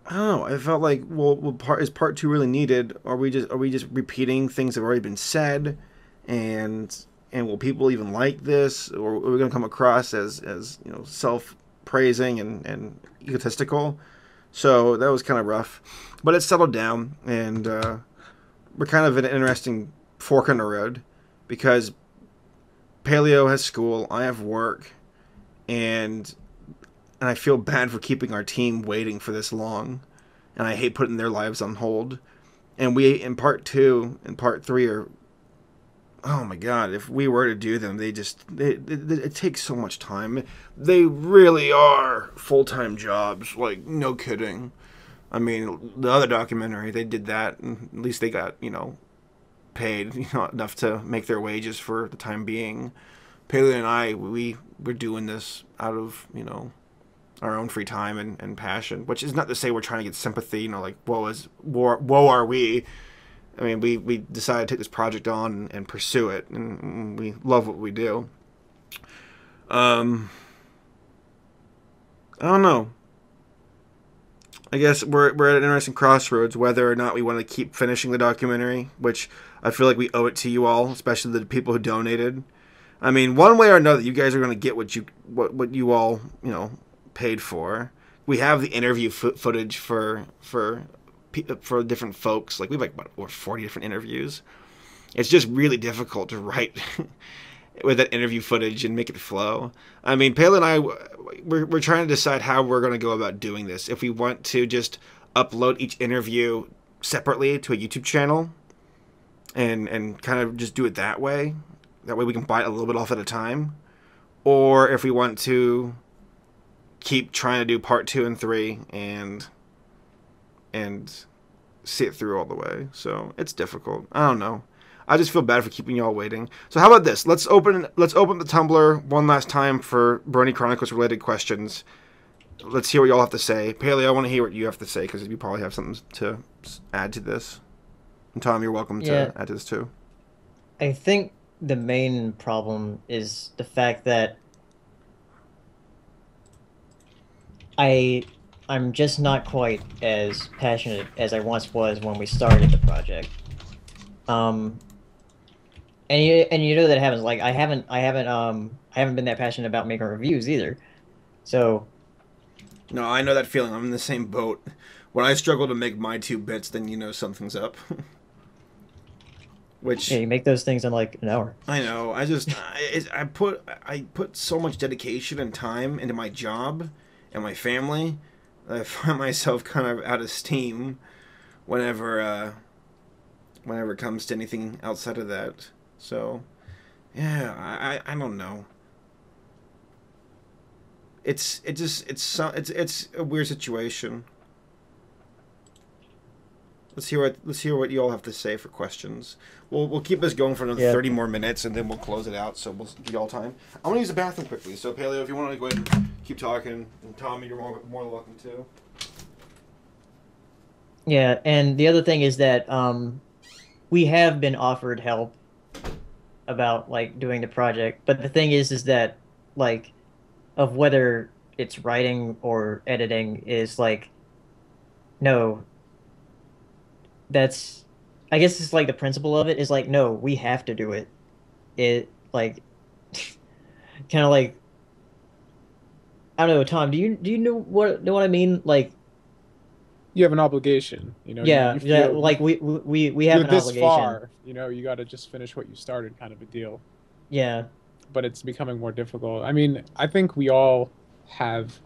don't know, I felt like, is part 2 really needed? Are we just repeating things that have already been said, and will people even like this, or are we going to come across as self-praising and egotistical? So that was kind of rough, but it settled down, and we're kind of at an interesting fork in the road, because Paleo has school, I have work, and I feel bad for keeping our team waiting for this long, and I hate putting their lives on hold. And we, in part 2 and part 3, are, oh my god, if we were to do them, it takes so much time. They really are full-time jobs, like, no kidding. I mean, the other documentary, they did that, and at least they got, paid, enough to make their wages for the time being. Paleo and I, we're doing this out of, our own free time and passion, which is not to say we're trying to get sympathy, like, woe are we. I mean, we decided to take this project on and pursue it, and we love what we do. I don't know. I guess we're at an interesting crossroads, whether or not we want to keep finishing the documentary, which I feel like we owe it to you all, especially the people who donated. I mean, one way or another, you guys are going to get what you all, paid for. We have the interview footage for different folks. Like, we have what, 40 different interviews. It's just really difficult to write with that interview footage and make it flow. I mean, Paleo and I, we're trying to decide how we're going to go about doing this. If we want to just upload each interview separately to a YouTube channel and kind of just do it that way. That way we can bite a little bit off at a time. Or if we want to keep trying to do part 2 and 3 and see it through all the way. So it's difficult. I don't know. I just feel bad for keeping y'all waiting. So how about this? Let's open the Tumblr one last time for Brony Chronicles related questions. let's hear what y'all have to say. Paleo, I want to hear what you have to say because you probably have something to add to this. And Tom, you're welcome to add to this too. I think the main problem is the fact that I'm just not quite as passionate as I once was when we started the project. And you know that happens. Like I haven't been that passionate about making reviews either. So no, I know that feeling. I'm in the same boat. When I struggle to make my 2 bits, then you know something's up. Which yeah, you make those things in like an hour. I know. I put so much dedication and time into my job and my family that I find myself kind of out of steam whenever it comes to anything outside of that. So yeah, I don't know. It's a weird situation. Let's hear what you all have to say for questions. We'll keep this going for another 30 more minutes, and then we'll close it out. So we'll give you all time. I want to use the bathroom quickly. So Paleo, if you want to go ahead and keep talking, and Tommy, you're more than welcome to. Yeah, and the other thing is that we have been offered help about like doing the project, but the thing is that like of whether it's writing or editing is like no. That's, I guess it's like the principle of it is like, no, we have to do it. It like, kind of like, I don't know, Tom, do you know what I mean? Like, you have an obligation, you know. Yeah, you feel, like we have you're an this obligation. far, you know. You got to just finish what you started, kind of a deal. Yeah, but it's becoming more difficult. I mean, I think we all have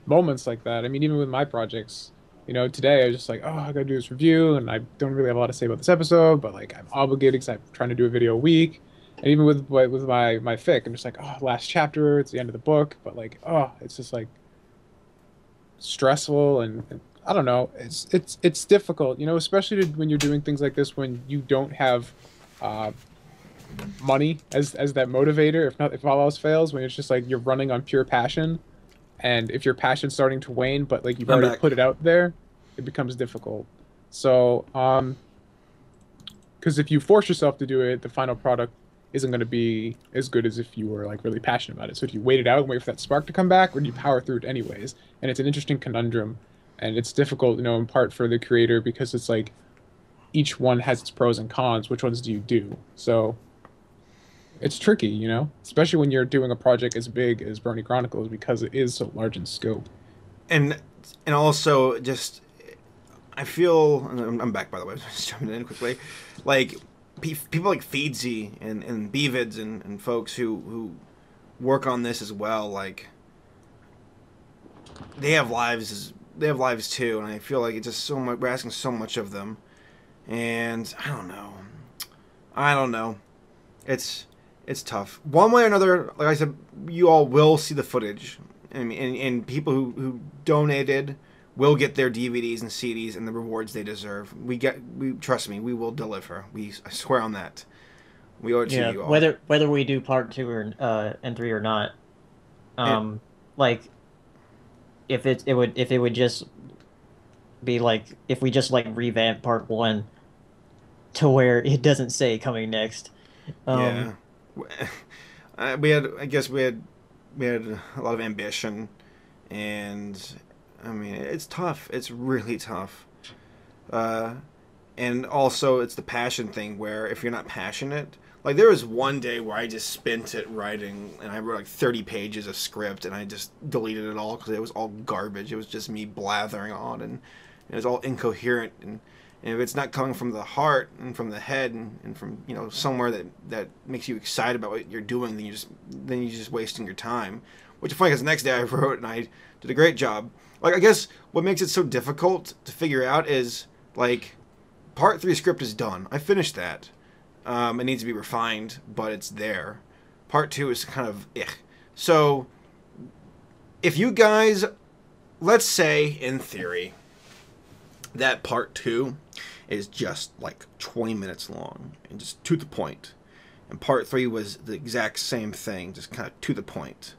moments like that. I mean, even with my projects. You know, today I was just like, oh, I gotta do this review, and I don't really have a lot to say about this episode, but like I'm obligated because I'm trying to do a video a week. And even with my fic, I'm just like, oh, last chapter, it's the end of the book, but like, oh, it's just like stressful and I don't know, it's difficult, you know, especially when you're doing things like this when you don't have money as that motivator. If all else fails, when it's just like you're running on pure passion. And if your passion's starting to wane, but like you've already put it out there, it becomes difficult. So, because if you force yourself to do it, the final product isn't going to be as good as if you were like really passionate about it. So if you wait it out and wait for that spark to come back, or do you power through it anyways? And it's an interesting conundrum, and it's difficult, you know, in part for the creator because it's like each one has its pros and cons. Which ones do you do? So. It's tricky, you know, especially when you're doing a project as big as Brony Chronicles because it is so large in scope. And also just, I feel, I'm back by the way, just jumping in quickly, like people like Feedsy and Bevids and folks who work on this as well, like they have lives too, and I feel like it's just so much, we're asking so much of them, and I don't know, it's tough. One way or another, like I said, you all will see the footage. And people who donated will get their DVDs and CDs and the rewards they deserve. Trust me, we will deliver. I swear on that. We owe it to you all. Whether we do part 2 or and 3 or not. Like if it would just be like if we just like revamp part 1 to where it doesn't say coming next. Yeah. We had a lot of ambition, and I mean it's tough. It's really tough, and also it's the passion thing where if you're not passionate, like there was one day where I just spent it writing, and I wrote like 30 pages of script, and I just deleted it all because it was all garbage. It was just me blathering on, and it was all incoherent and if it's not coming from the heart and from the head and from, you know, somewhere that makes you excited about what you're doing, then you're just wasting your time. Which is funny because the next day I wrote and I did a great job. Like I guess what makes it so difficult to figure out is like part 3 script is done. I finished that. It needs to be refined, but it's there. Part 2 is kind of So if you guys, let's say in theory that part 2 is just like 20 minutes long and just to the point, and part 3 was the exact same thing, just kind of to the point,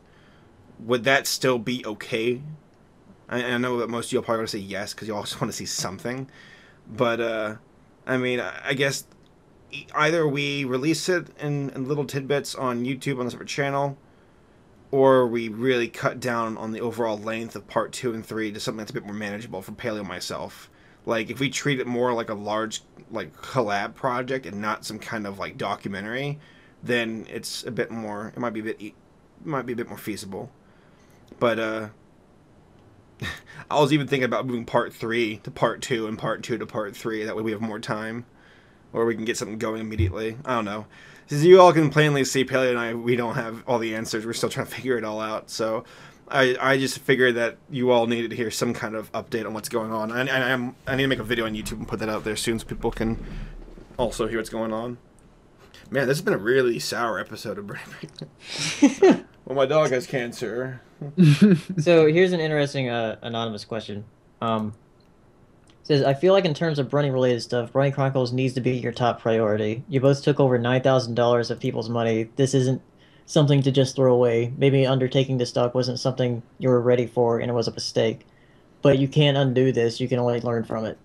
would that still be okay I know that most of you will probably want to say yes because you also want to see something. But, I mean, I guess either we release it in little tidbits on YouTube on the separate channel, or we really cut down on the overall length of part 2 and 3 to something that's a bit more manageable for Paleo and myself. Like, if we treat it more like a large, like, collab project and not some kind of, like, documentary, then it's a bit more, it might be a bit more feasible. But, I was even thinking about moving part 3 to part 2 and part 2 to part 3. That way we have more time. Or we can get something going immediately. I don't know. As you all can plainly see, Paleo and I, we don't have all the answers. We're still trying to figure it all out. So I just figured that you all needed to hear some kind of update on what's going on. I need to make a video on YouTube and put that out there soon so people can also hear what's going on. Man, this has been a really sour episode of Brony. Well, my dog has cancer. So here's an interesting anonymous question. Says, I feel like in terms of Brony related stuff, Brony Chronicles needs to be your top priority. You both took over $9,000 of people's money. This isn't something to just throw away. Maybe undertaking this stock wasn't something you were ready for and it was a mistake. But you can't undo this. You can only learn from it.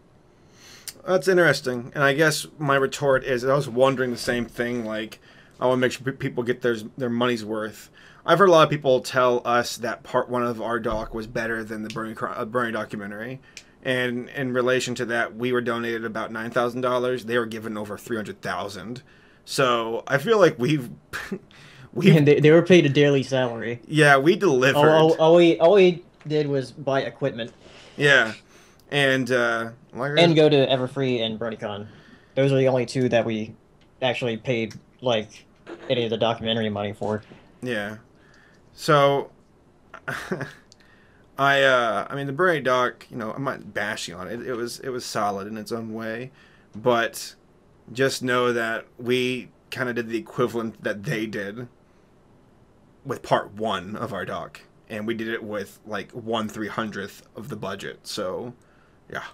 That's interesting. And I guess my retort is, I was wondering the same thing. Like, I want to make sure people get their money's worth. I've heard a lot of people tell us that part 1 of our doc was better than the Brony documentary. And in relation to that, we were donated about $9,000. They were given over $300,000. So I feel like we've and they were paid a daily salary. Yeah, we delivered. All we did was buy equipment. Yeah, and and go to Everfree and BronyCon. Those are the only 2 that we actually paid like any of the documentary money for. Yeah, so. I mean, the Brony doc, you know, I'm not bashing on it. It was solid in its own way, but just know that we kind of did the equivalent that they did with part 1 of our doc, and we did it with like 1/300th of the budget. So, yeah.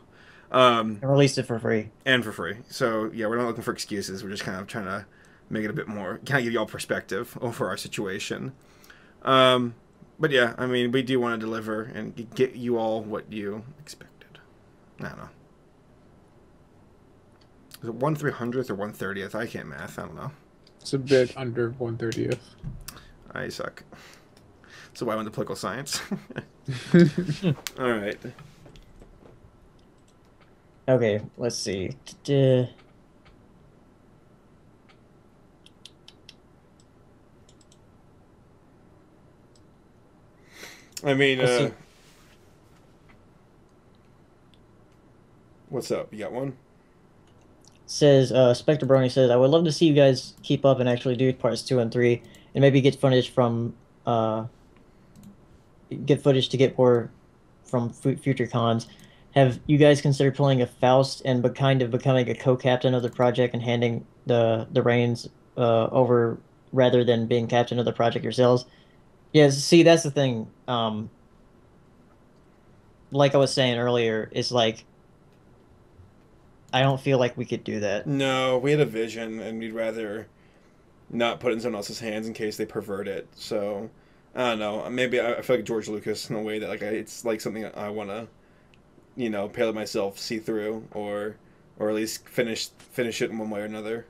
And released it for free. And for free. So yeah, we're not looking for excuses. We're just kind of trying to make it a bit more, kind of give you all perspective over our situation. But yeah, I mean, we do want to deliver and get you all what you expected. I don't know. Is it 1/300th or 1/30th? I can't math. I don't know. It's a bit under 1/30th. I suck. So why I went to political science? All right. Okay, let's see. I mean, what's up? You got one? Says, Spectre Brony says, I would love to see you guys keep up and actually do parts 2 and 3, and maybe get footage from, get footage to get more from future cons. Have you guys considered playing a Faust and kind of becoming a co-captain of the project and handing the reins over rather than being captain of the project yourselves? Yeah, see, that's the thing. Like I was saying earlier, it's like, I don't feel like we could do that. No, we had a vision, and we'd rather not put it in someone else's hands in case they pervert it. So, I don't know. Maybe I feel like George Lucas in a way that like it's like something I want to, you know, Paleo myself see through, or at least finish it in one way or another.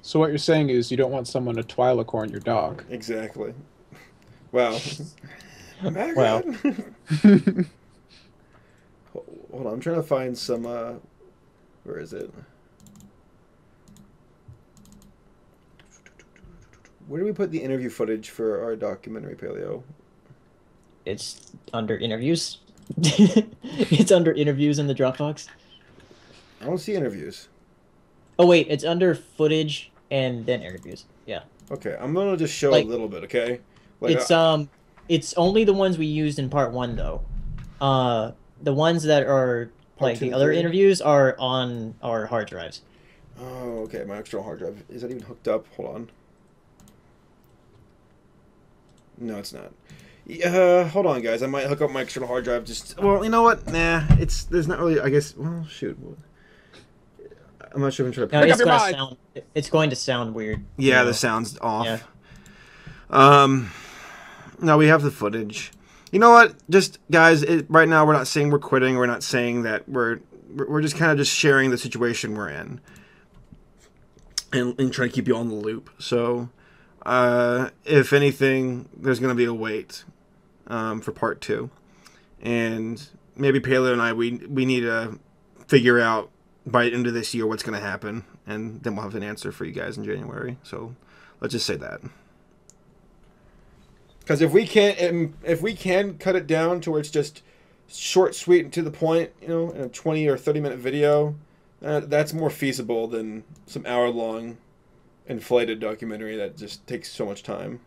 So what you're saying is you don't want someone to Twylacorn your dog. Exactly. Wow. Wow. Hold on, I'm trying to find some, where is it? Where do we put the interview footage for our documentary, Paleo? It's under interviews. It's under interviews in the Dropbox. I don't see interviews. Oh wait, it's under footage and then interviews. Yeah. Okay, I'm gonna just show Like, a little bit, okay? Like, it's only the ones we used in part 1 though. The ones that are like the other interviews are on our hard drives. Oh, okay, my external hard drive. Is that even hooked up? Hold on. No, it's not. Hold on, guys. I might hook up my external hard drive. Just, well, you know what? Nah, there's not really. I guess. Well, shoot. I'm not sure if I'm trying to. It's going to sound weird. Yeah, the sound's off. Yeah. No, we have the footage. You know what? Just guys, right now we're not saying we're quitting. We're not saying that we're just kind of just sharing the situation we're in, and trying to keep you on the loop. So, if anything, there's going to be a wait for part 2, and maybe Paleo and I we need to figure out by the end of this year what's going to happen, and then we'll have an answer for you guys in January. So, let's just say that. Because if we can cut it down to where it's just short, sweet, and to the point, in a 20 or 30-minute video, that's more feasible than some hour-long inflated documentary that just takes so much time.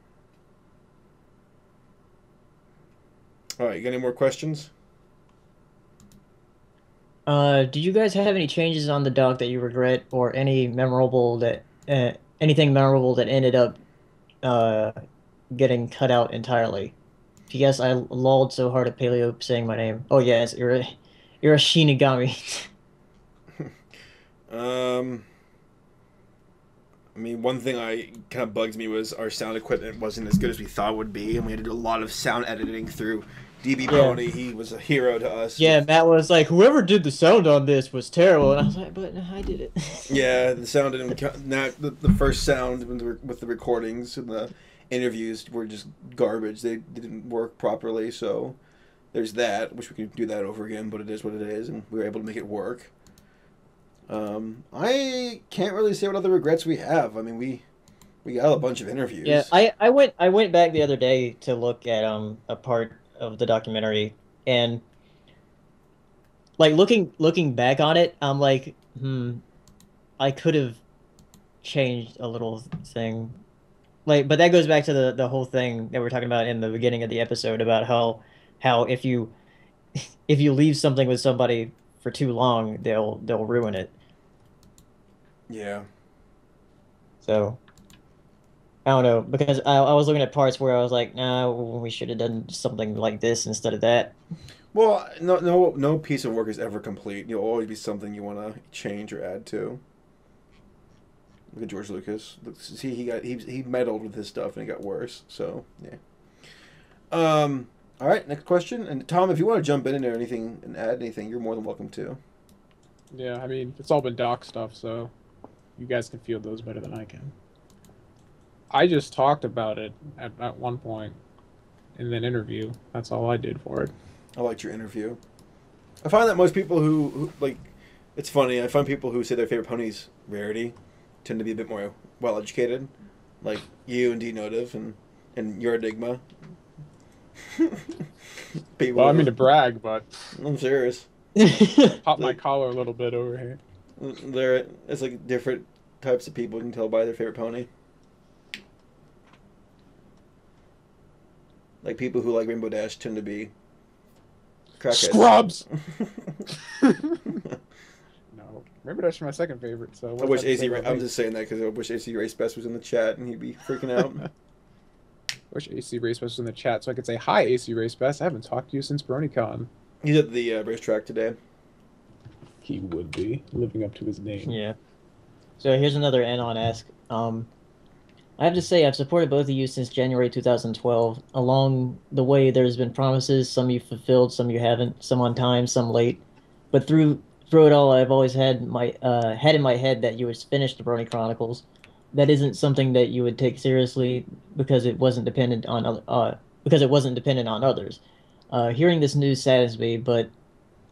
All right, you got any more questions? Did you guys have any changes on the doc that you regret, or anything memorable that ended up getting cut out entirely? P.S. I lolled so hard at Paleo saying my name. Oh yes, you're a Shinigami. I mean, one thing kind of bugs me was our sound equipment wasn't as good as we thought it would be, and we had to do a lot of sound editing through DB Brony. Yeah. He was a hero to us. Yeah, Matt was like, whoever did the sound on this was terrible, and I was like, but I did it. Yeah, the sound didn't. The first sound with the recordings and the interviews were just garbage. They didn't work properly, so there's that. Wish we could do that over again, but it is what it is, and we were able to make it work. I can't really say what other regrets we have. I mean, we got a bunch of interviews. Yeah, I went back the other day to look at a part of the documentary, and like looking back on it, I'm like, I could have changed a little thing. Like, but that goes back to the whole thing that we were talking about in the beginning of the episode about how if you leave something with somebody for too long, they'll ruin it. Yeah. So I don't know, because I was looking at parts where I was like, nah, we should have done something like this instead of that. Well, no piece of work is ever complete. You'll always be something you want to change or add to. Look at George Lucas. See, he meddled with his stuff and it got worse. So yeah. All right, next question. And Tom, if you want to jump in there anything and add anything, you're more than welcome to. Yeah, I mean, it's all been doc stuff, so you guys can field those better than I can. I just talked about it at one point in an interview. That's all I did for it. I liked your interview. I find that most people who like, it's funny. I find people who say their favorite pony's Rarity tend to be a bit more well educated, like you and D Notive and your Enigma. Well, I mean to brag, but I'm serious. Pop my collar a little bit over here. It's like different types of people you can tell by their favorite pony. Like people who like Rainbow Dash tend to be crackheads. Scrubs. No, Rainbow Dash is my second favorite. So I wish AC. I'm just saying that because I wish AC Race Best was in the chat and he'd be freaking out. I wish AC Race Best was in the chat so I could say hi, AC Race Best. I haven't talked to you since BronyCon. He's at the racetrack today. He would be living up to his name. Yeah. So here's another add-on ask. I have to say I've supported both of you since January 2012. Along the way, there's been promises. Some you fulfilled, some you haven't. Some on time, some late. But through it all, I've always had in my head that you would finish the Brony Chronicles. That isn't something that you would take seriously because it wasn't dependent on others. Hearing this news saddens me, but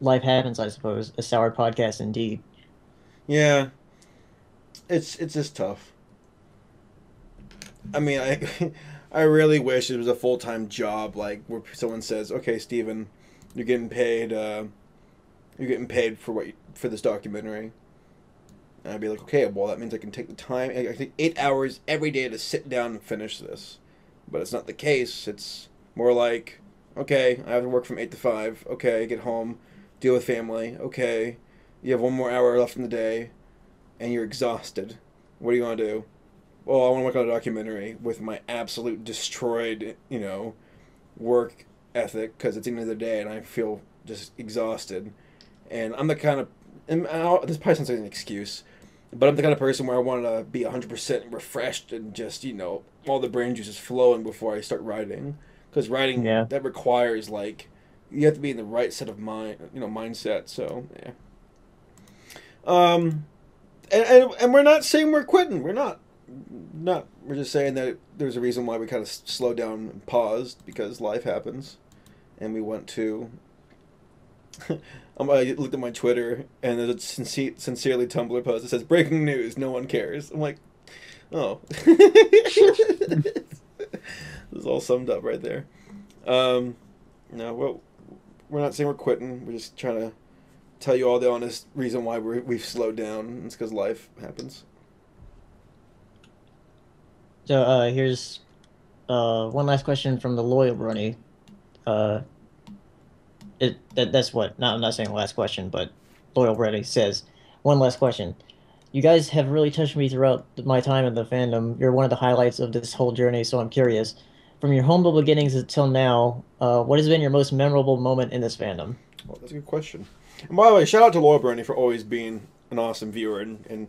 life happens, I suppose. A sour podcast indeed. Yeah, it's just tough. I mean, I really wish it was a full-time job, like where someone says, "Okay, Steven, you're getting paid for for this documentary." And I'd be like, "Okay, well that means I can take the time. I can take 8 hours every day to sit down and finish this." But it's not the case. It's more like, okay, I have to work from 8 to 5. Okay, get home, deal with family. Okay, you have 1 more hour left in the day, and you're exhausted. What do you want to do? Well, I want to work on a documentary with my absolute destroyed, work ethic because it's the end of the day and I feel just exhausted. And I'm the kind of, this probably sounds like an excuse, but I'm the kind of person where I want to be 100% refreshed and just, all the brain juice is flowing before I start writing. because writing Yeah. that requires like you have to be in the right set of mindset. So yeah. And we're not saying we're quitting. We're not. We're just saying that there's a reason why we kind of slowed down and paused because life happens, and we went to. I looked at my Twitter and there's a sincerely Tumblr post that says "Breaking news: No one cares." I'm like, oh, this is all summed up right there. No, well, we're not saying we're quitting. We're just trying to tell you all the honest reason why we've slowed down. It's because life happens. So here's one last question from the loyal Brony. That's what. I'm not saying last question, but loyal Brony says one last question. You guys have really touched me throughout my time in the fandom. You're one of the highlights of this whole journey, so I'm curious. From your humble beginnings until now, what has been your most memorable moment in this fandom? Well, that's a good question. And by the way, shout out to Loyal Brony for always being an awesome viewer and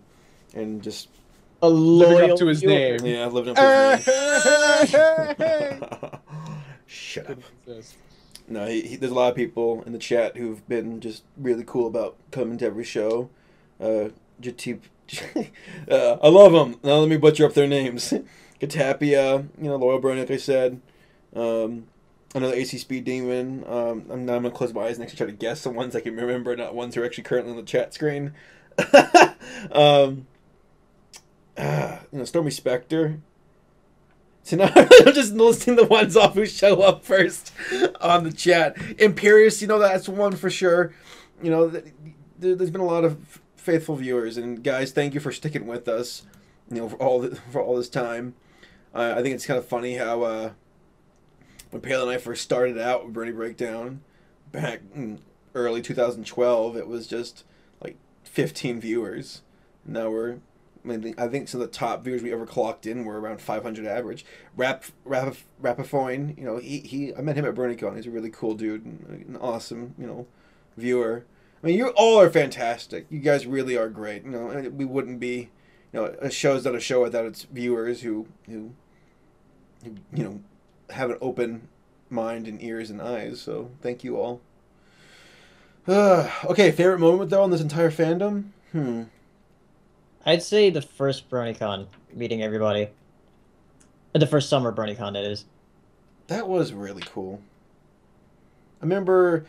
just living up to his name. Yeah, living up to his name. Shut up. No, there's a lot of people in the chat who've been just really cool about coming to every show. Jatip, I love them. Now let me butcher up their names. Katapia, Loyal Brony, like I said. Another AC Speed Demon. I'm gonna close my eyes and actually try to guess the ones I can remember, not ones who are actually currently on the chat screen. Stormy Spectre. So now I'm just listing the ones off who show up first on the chat. Imperious, that's one for sure. There's been a lot of faithful viewers, and guys, thank you for sticking with us. For all this time. I think it's kind of funny how when Paleo and I first started out with Brony Breakdown back in early 2012, it was just like 15 viewers. Now I think some of the top viewers we ever clocked in were around 500 average. Rapifoin, I met him at BronyCon. He's a really cool dude, and an awesome, viewer. I mean, you all are fantastic. You guys really are great. We wouldn't be, a show's not a show without its viewers who have an open mind and ears and eyes. So thank you all. Okay, favorite moment though in this entire fandom? I'd say the first BronyCon, meeting everybody. The first summer BronyCon, that is. That was really cool. I remember.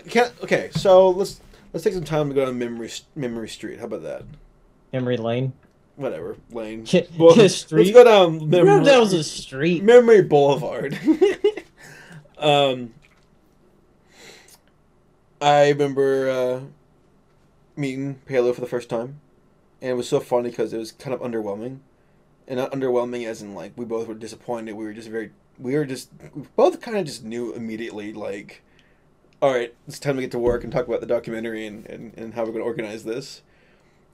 Okay, so let's take some time to go down Memory Street. How about that? Memory Lane. Whatever lane. Well, street. Let's go down. That was a street. Memory Boulevard. I remember meeting Paleo for the first time. And it was so funny because it was kind of underwhelming. And not underwhelming as in, like, we both were disappointed. We both kind of just knew immediately, like, all right, it's time to get to work and talk about the documentary and how we're going to organize this.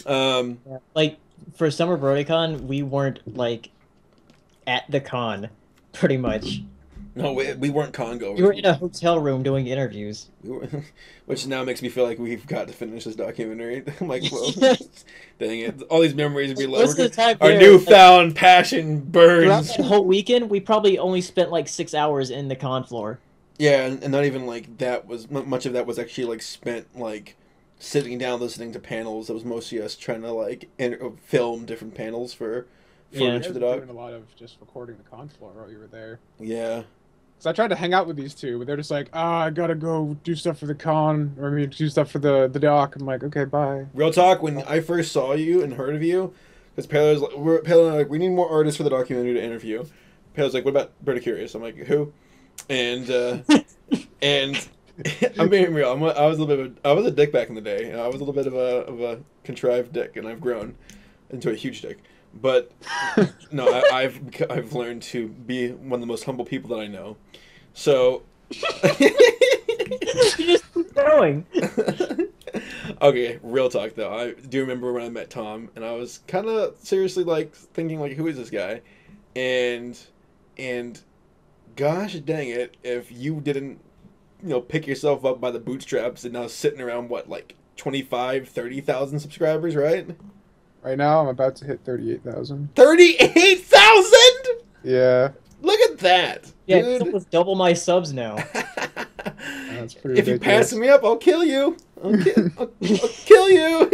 Like, for Summer BronyCon, we weren't, like, at the con, pretty much. No, we weren't con-goers. We were in a hotel room doing interviews. Which now makes me feel like we've got to finish this documentary. I'm like, well, dang it. All these memories we love. Our newfound passion burns. Throughout that whole weekend, we probably only spent like 6 hours in the con floor. Yeah, and not even like that was, much of that was actually like spent like sitting down listening to panels. It was mostly us trying to like film different panels for footage for the doc. Doing a lot of just recording the con floor while you were there. Yeah. So I tried to hang out with these two, but they're just like, I gotta go do stuff for the con, or do stuff for the doc. I'm like, okay, bye. Real talk, when I first saw you and heard of you, because Paleo's like, Paleo and I, like, we need more artists for the documentary to interview. Paleo's like, what about Brony Curious? I'm like, who? And and I'm being real. I was a dick back in the day. I was a little bit of a contrived dick, and I've grown into a huge dick. But no, I've learned to be one of the most humble people that I know. So you just keep going. Okay, real talk though. I do remember when I met Tom, and I was kind of seriously like thinking like, who is this guy? And gosh dang it, if you didn't, pick yourself up by the bootstraps and now sitting around what, like 30,000 subscribers, right? Right now, I'm about to hit 38,000. 38,000? Yeah. Look at at that. Yeah, dude. it's almost double my subs now. That's pretty If you ridiculous. pass me up, I'll kill you. I'll kill you.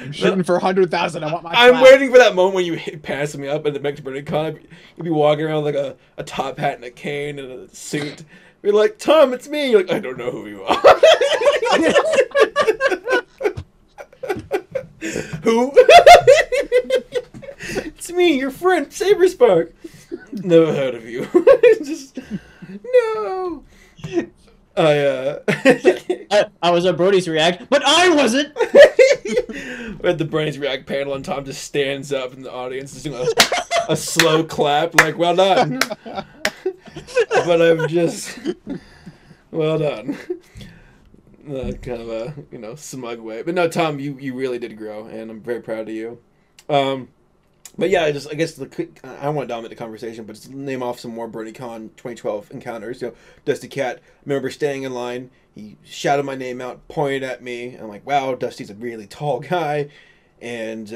I'm shooting for 100,000. I want my I'm flag. waiting for that moment when you pass me up at the next BronyCon. You'd be walking around with like a top hat and a cane and a suit. You're like, Tom, it's me. You're like, I don't know who you are. Who? It's me, your friend, Saber Spark. Never heard of you. Just no. I was at Brody's React, but I wasn't. We're at the Brains React panel, and Tom just stands up in the audience, just doing a slow clap, like, well done. But I'm just, well done. Kind of a, smug way. But no, Tom, you really did grow, and I'm very proud of you. But yeah, I guess I don't want to dominate the conversation, but just name off some more BronyCon 2012 encounters. Dusty Cat, I remember staying in line. He shouted my name out, pointed at me. I'm like, wow, Dusty's a really tall guy. And,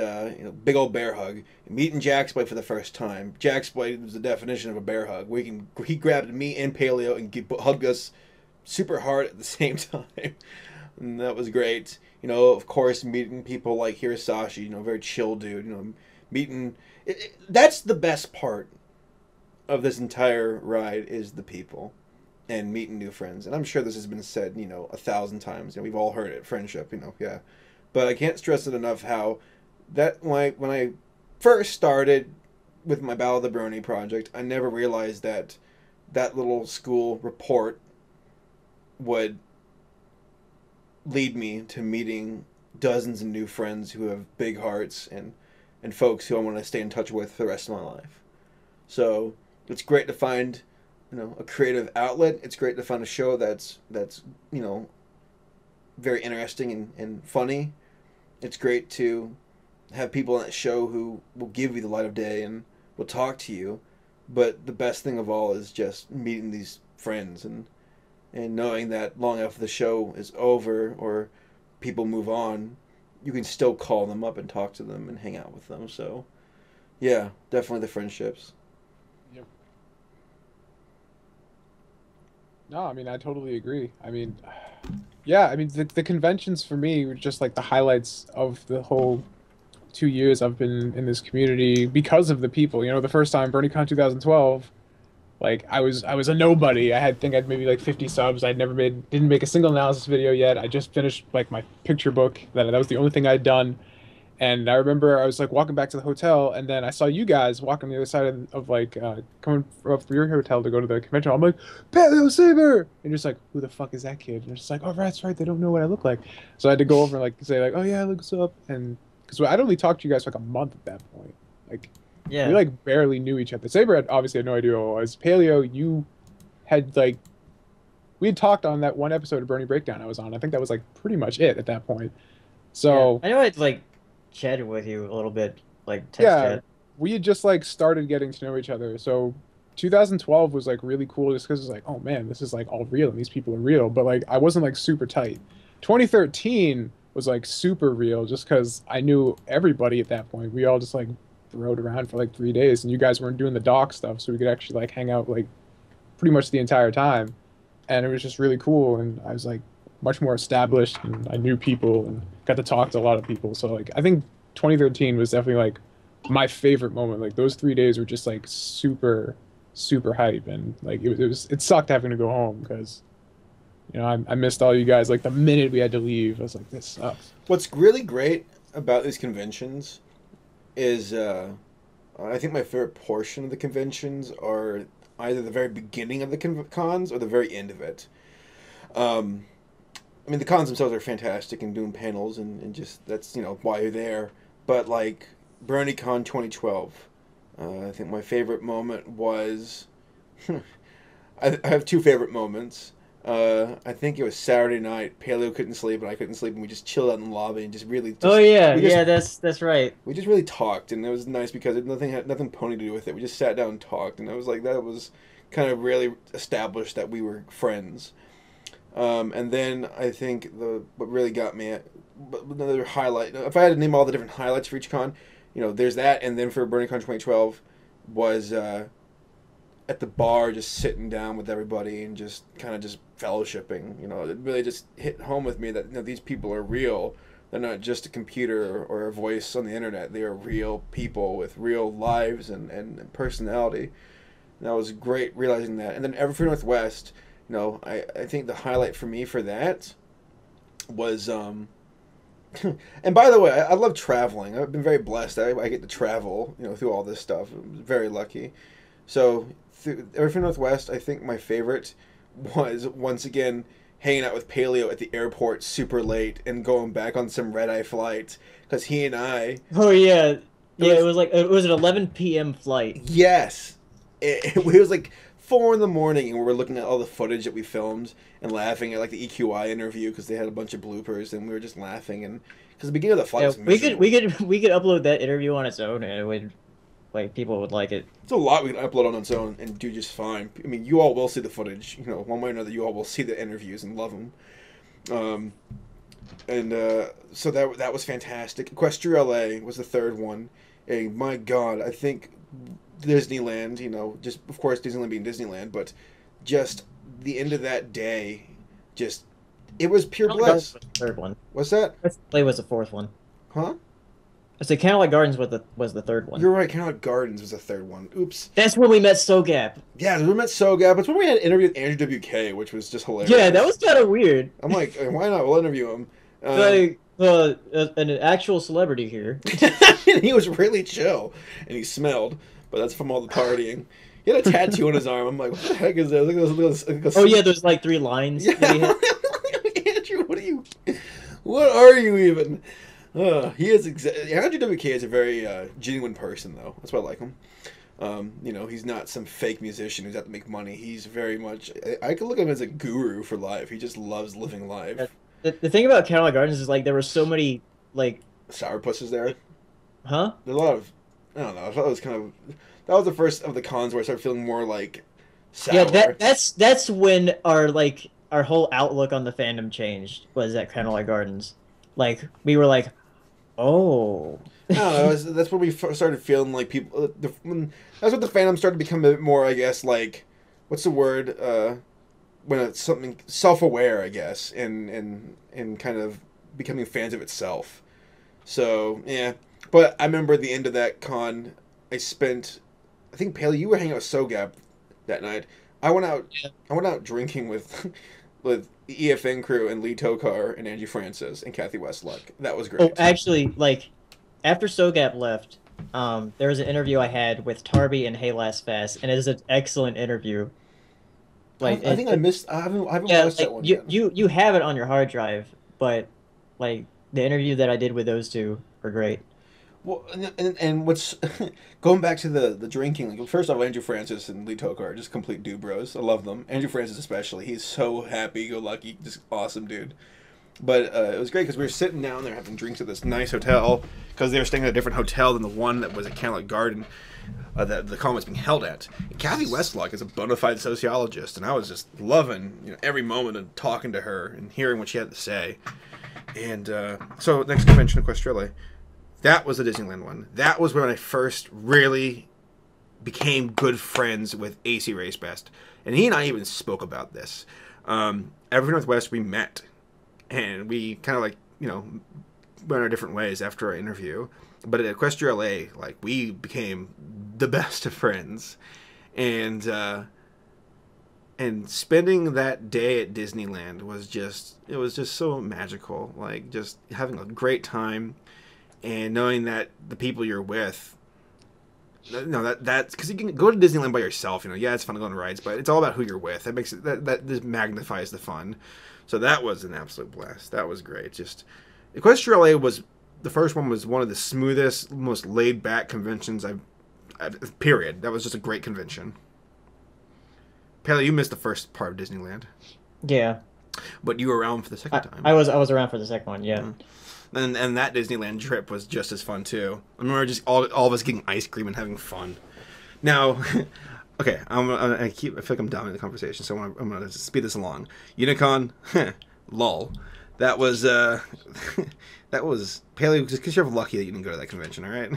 big old bear hug. Meeting Jaxboy for the first time. Jaxboy was the definition of a bear hug. He grabbed me and Paleo and hugged us super hard at the same time. And that was great. Of course, meeting people like Hirasashi, very chill dude, meeting... that's the best part of this entire ride is the people and meeting new friends. And I'm sure this has been said, 1,000 times. We've all heard it, friendship, yeah. But I can't stress it enough how that when I first started with my Battle of the Brony project, I never realized that little school report would lead me to meeting dozens of new friends who have big hearts and folks who I want to stay in touch with for the rest of my life. So it's great to find, a creative outlet. It's great to find a show that's very interesting and funny. It's great to have people on that show who will give you the light of day and will talk to you. But the best thing of all is just meeting these friends and knowing that long after the show is over or people move on, you can still call them up and talk to them and hang out with them. So, yeah, definitely the friendships. Yep. No, I mean, I totally agree. I mean, yeah, I mean, the conventions for me were just like the highlights of the whole 2 years I've been in this community because of the people. The first time, BronyCon 2012, like, I was a nobody. I'd maybe like 50 subs. Didn't make a single analysis video yet. I just finished like my picture book. That was the only thing I'd done. And I remember I was like walking back to the hotel, and then I saw you guys walking the other side of like coming up from your hotel to go to the convention. I'm like, Paleo Saber! And just like, who the fuck is that kid? And it's like, oh, that's right, they don't know what I look like. So I had to go over and like say like, oh yeah, look what's up. And because I'd only talked to you guys for like a month at that point. Like, yeah, we like barely knew each other. Saber obviously had no idea who I was. Paleo, you had like, we had talked on that one episode of Brony Breakdown I was on. I think that was like pretty much it at that point. So yeah. I know I'd like chatted with you a little bit, like text chat. We had just like started getting to know each other. So 2012 was like really cool just because it's like, oh man, this is like all real and these people are real. But like I wasn't like super tight. 2013 was like super real just because I knew everybody at that point. We all just like rode around for like 3 days, and you guys weren't doing the dock stuff, so we could actually like hang out like pretty much the entire time. And it was just really cool, and I was like much more established, and I knew people and got to talk to a lot of people. So like I think 2013 was definitely like my favorite moment. Like those 3 days were just like super hype, and like it sucked having to go home because I missed all you guys. Like the minute we had to leave, I was like, this sucks. What's really great about these conventions is I think my favorite portion of the conventions are either the very beginning of the cons or the very end of it. I mean, the cons themselves are fantastic and doing panels and just that's why you're there. But like BronyCon 2012, I think my favorite moment was I have two favorite moments. I think it was Saturday night. Paleo couldn't sleep, and I couldn't sleep, and we just chilled out in the lobby and just really. Oh yeah, that's right. We just really talked, and it was nice because nothing had nothing pony to do with it. We just sat down and talked, and I was like, that was kind of really established that we were friends. And then I think what really got me another highlight. If I had to name all the different highlights for each con, there's that, and then for BronyCon 2012 was at the bar, just sitting down with everybody and just kind of just fellowshipping. You know, it really just hit home with me that, you know, these people are real. They're not just a computer or a voice on the internet. They are real people with real lives and personality. And that was great realizing that. And then Everfree Northwest, you know, I think the highlight for me for that was and by the way, I love traveling. I've been very blessed. I get to travel, you know, through all this stuff. I'm very lucky. So through Everfree Northwest, I think my favorite was once again hanging out with Paleo at the airport super late and going back on some red-eye flight because he and I. Oh yeah, yeah. It was an 11 p.m. flight. Yes, it was like 4 in the morning, and we were looking at all the footage that we filmed and laughing at like the EQI interview because they had a bunch of bloopers, and we were just laughing. And because the beginning of the flight was miserable. we could upload that interview on its own, and it would, like, people would like it. It's a lot we can upload on its own and do just fine. I mean, you all will see the footage, you know, one way or another. You all will see the interviews and love them. So that was fantastic. Equestria LA was the third one. And my God, I think Disneyland, you know, just of course Disneyland being Disneyland, but just the end of that day, just it was pure bliss. Third one. What's that? Play was the fourth one. Huh? I said Candlelight Gardens was the third one. You're right. Candlelight Gardens was the third one. Oops. That's when we met SoGap. Yeah, we met SoGap. It's when we had an interview with Andrew WK, which was just hilarious. Yeah, that was kind of weird. I'm like, why not? We'll interview him. Like an actual celebrity here. And he was really chill, and he smelled, but that's from all the partying. He had a tattoo on his arm. I'm like, what the heck is that? Oh yeah, there's like 3 lines. Yeah. Andrew, what are you even? He is Andrew WK is a very genuine person, though. That's why I like him. You know, he's not some fake musician who's out to make money. He's very much. I could look at him as a guru for life. He just loves living life. The thing about Candlelight Gardens is like there were so many like sourpusses there. Huh? There's a lot of. I don't know. I thought it was kind of. That was the first of the cons where I started feeling more like. Sour. Yeah, that's when our whole outlook on the fandom changed. Was at Candlelight Gardens, like we were like, oh. I don't know. That's when we started feeling like people. That's when the fandom started to become a bit more, I guess, like, what's the word? When it's something self-aware, I guess, and kind of becoming fans of itself. So yeah, but I remember at the end of that con, I think Paley, you were hanging out with SoGap that night. I went out drinking with the EFN crew and Lee Tokar and Angie Francis and Kathy Westluck. That was great. Oh, actually, like after SoGap left, there was an interview I had with Tarby and Hey Last Fast, and it is an excellent interview. Like I think I missed. I haven't watched that one yet. You have it on your hard drive, but like the interview that I did with those two were great. Well, and what's going back to the drinking? Like, first off, Andrew Francis and Lee Tokar are just complete dubros. I love them. Andrew Francis especially. He's so happy-go-lucky, just awesome dude. But it was great because we were sitting down there having drinks at this nice hotel because they were staying at a different hotel than the one that was at Candlelight Garden that the con was being held at. And Kathy Westluck is a bona fide sociologist, and I was just loving every moment of talking to her and hearing what she had to say. And so next convention, Equestria, that was the Disneyland one. That was when I first really became good friends with AC Racebest. And he and I even spoke about this. Every Northwest, we met. And we kind of went our different ways after our interview. But at Equestria LA, we became the best of friends. And spending that day at Disneyland was just so magical. Like, just having a great time and knowing that the people you're with, that's because you can go to Disneyland by yourself. Yeah, it's fun to go on rides, but it's all about who you're with. That makes it that just magnifies the fun. So that was an absolute blast. That was great. Just Equestria LA was the first one. Was one of the smoothest, most laid back conventions I've period. That was just a great convention. Paley, you missed the first part of Disneyland. Yeah. But you were around for the second time. I was around for the second one, yeah. Mm-hmm. And that Disneyland trip was just as fun too. I remember just all of us getting ice cream and having fun. Now, okay, I feel like I'm dominating the conversation, so I'm gonna speed this along. Unicon, lol. That was Paley, just because you're lucky that you didn't go to that convention, all right?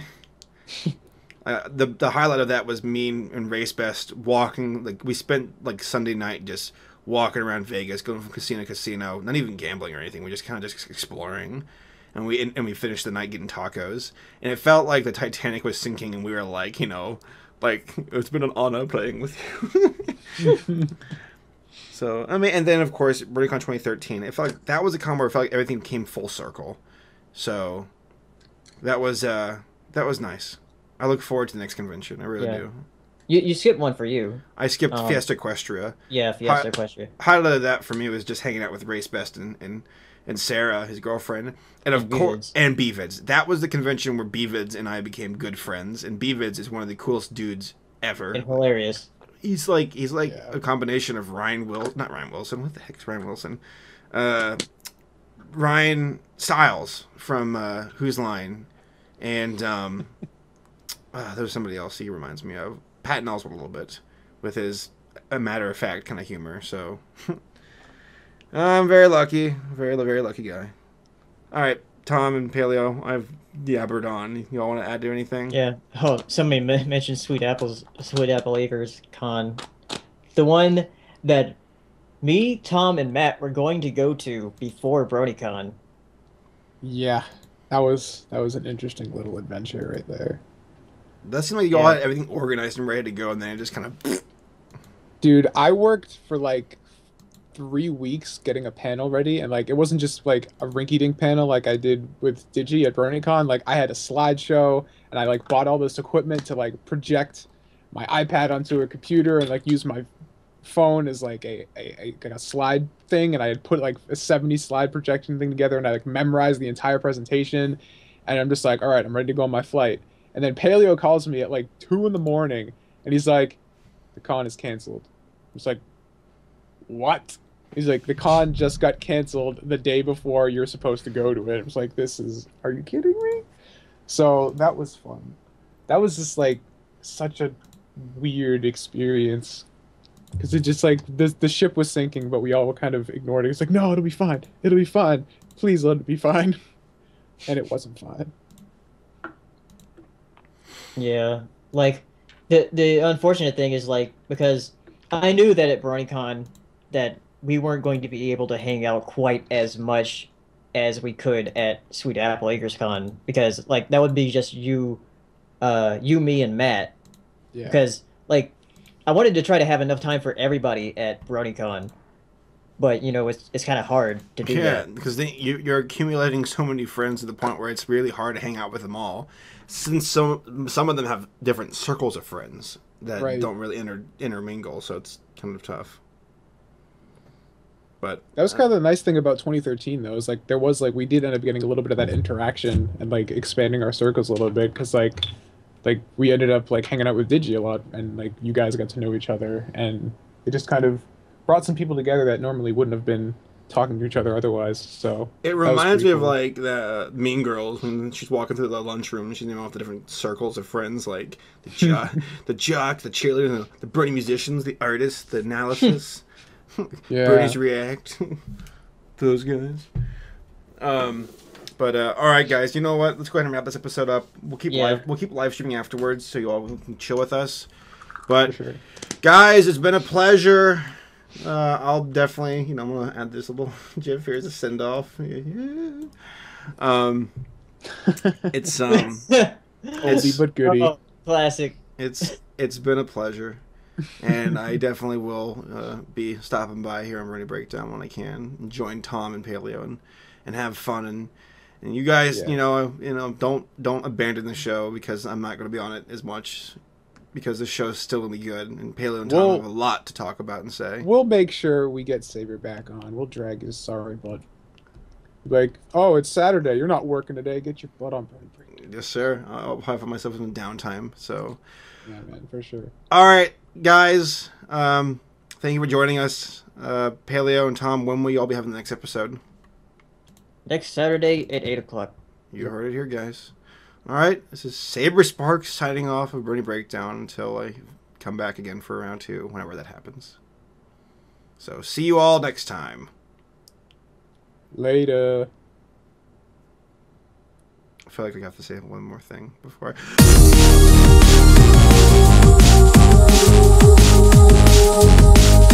The highlight of that was me and Race Best walking. Like we spent like Sunday night just walking around Vegas, going from casino to casino, not even gambling or anything. We just kind of just exploring, and we finished the night getting tacos. And it felt like the Titanic was sinking, and we were like, like it's been an honor playing with you. So I mean, and then of course BronyCon 2013. It felt like that was a con where it felt like everything came full circle. So that was nice. I look forward to the next convention. I really do. You skipped one for you. I skipped Fiesta Equestria. Yeah, Fiesta Equestria. Highlight of that for me was just hanging out with Race Best and Sarah, his girlfriend, and of course, and Bvids. That was the convention where Bvids and I became good friends. And Bvids is one of the coolest dudes ever. And hilarious. He's like a combination of not Ryan Wilson. What the heck is Ryan Wilson? Ryan Stiles from Whose Line, and there's somebody else he reminds me of. Patton Oswalt a little bit with his a matter of fact kind of humor. So I'm very lucky, very lucky guy. All right, Tom and Paleo, I've yabbered on. Y'all want to add to anything? Yeah. Oh, somebody mentioned Sweet Apple Acres Con, the one that me, Tom, and Matt were going to go to before BronyCon. Yeah, that was an interesting little adventure right there. That seemed like y'all had everything organized and ready to go, and then it just kind of... Dude, I worked for like 3 weeks getting a panel ready, and like it wasn't just like a rinky-dink panel like I did with Digi at BronyCon. Like I had a slideshow, and I like bought all this equipment to like project my iPad onto a computer and like use my phone as like a slide thing, and I had put like a 70 slide projection thing together, and I like memorized the entire presentation, and I'm just like, all right, I'm ready to go on my flight. And then Paleo calls me at like 2 in the morning, and he's like, the con is canceled. I'm just like, what? He's like, the con just got canceled the day before you're supposed to go to it. I was like, are you kidding me? So that was fun. That was just like such a weird experience. Because it just like, the ship was sinking, but we all kind of ignored it. It's like, no, it'll be fine. It'll be fine. Please let it be fine. And it wasn't fine. Yeah, like the unfortunate thing is like, because I knew that at BronyCon that we weren't going to be able to hang out quite as much as we could at Sweet Apple Acres Con, because like that would be just you, me, and Matt. Yeah. Because like I wanted to try to have enough time for everybody at BronyCon, but it's kind of hard to do that. Yeah, because you're accumulating so many friends to the point where it's really hard to hang out with them all. Since some of them have different circles of friends that don't really intermingle, so it's kind of tough. But that was kind of the nice thing about 2013, though, is like we did end up getting a little bit of that interaction and like expanding our circles a little bit, because like we ended up like hanging out with Digi a lot, and like you guys got to know each other, and it just kind of brought some people together that normally wouldn't have been talking to each other otherwise. So it reminds me of like the Mean Girls when she's walking through the lunchroom and she's naming off the different circles of friends, like the jock, the cheerleader, the Brony musicians, the artists, the analysis, Brony's react, those guys. But all right, guys, you know what? Let's go ahead and wrap this episode up. We'll keep live streaming afterwards, so you all can chill with us. But guys, it's been a pleasure. I'll definitely, I'm gonna add this little GIF here as a send off. It's oldie but goodie. Classic. It's been a pleasure, and I definitely will be stopping by here on Brony Breakdown when I can, and join Tom and Paleo and have fun, and you guys, don't abandon the show, because I'm not gonna be on it as much, because the show's still going to be good, and Paleo and Tom have a lot to talk about and say. We'll make sure we get Saber back on. We'll drag his sorry butt. Like, oh, it's Saturday. You're not working today. Get your butt on. Yes, sir. I'll probably find myself in downtime, so. Yeah, man, for sure. All right, guys. Thank you for joining us. Paleo and Tom, when will you all be having the next episode? Next Saturday at 8 o'clock. You heard it here, guys. All right, this is Saber Sparks signing off of Brony Breakdown until I come back again for round 2, whenever that happens. So, see you all next time. Later. feel like I have to say one more thing before I...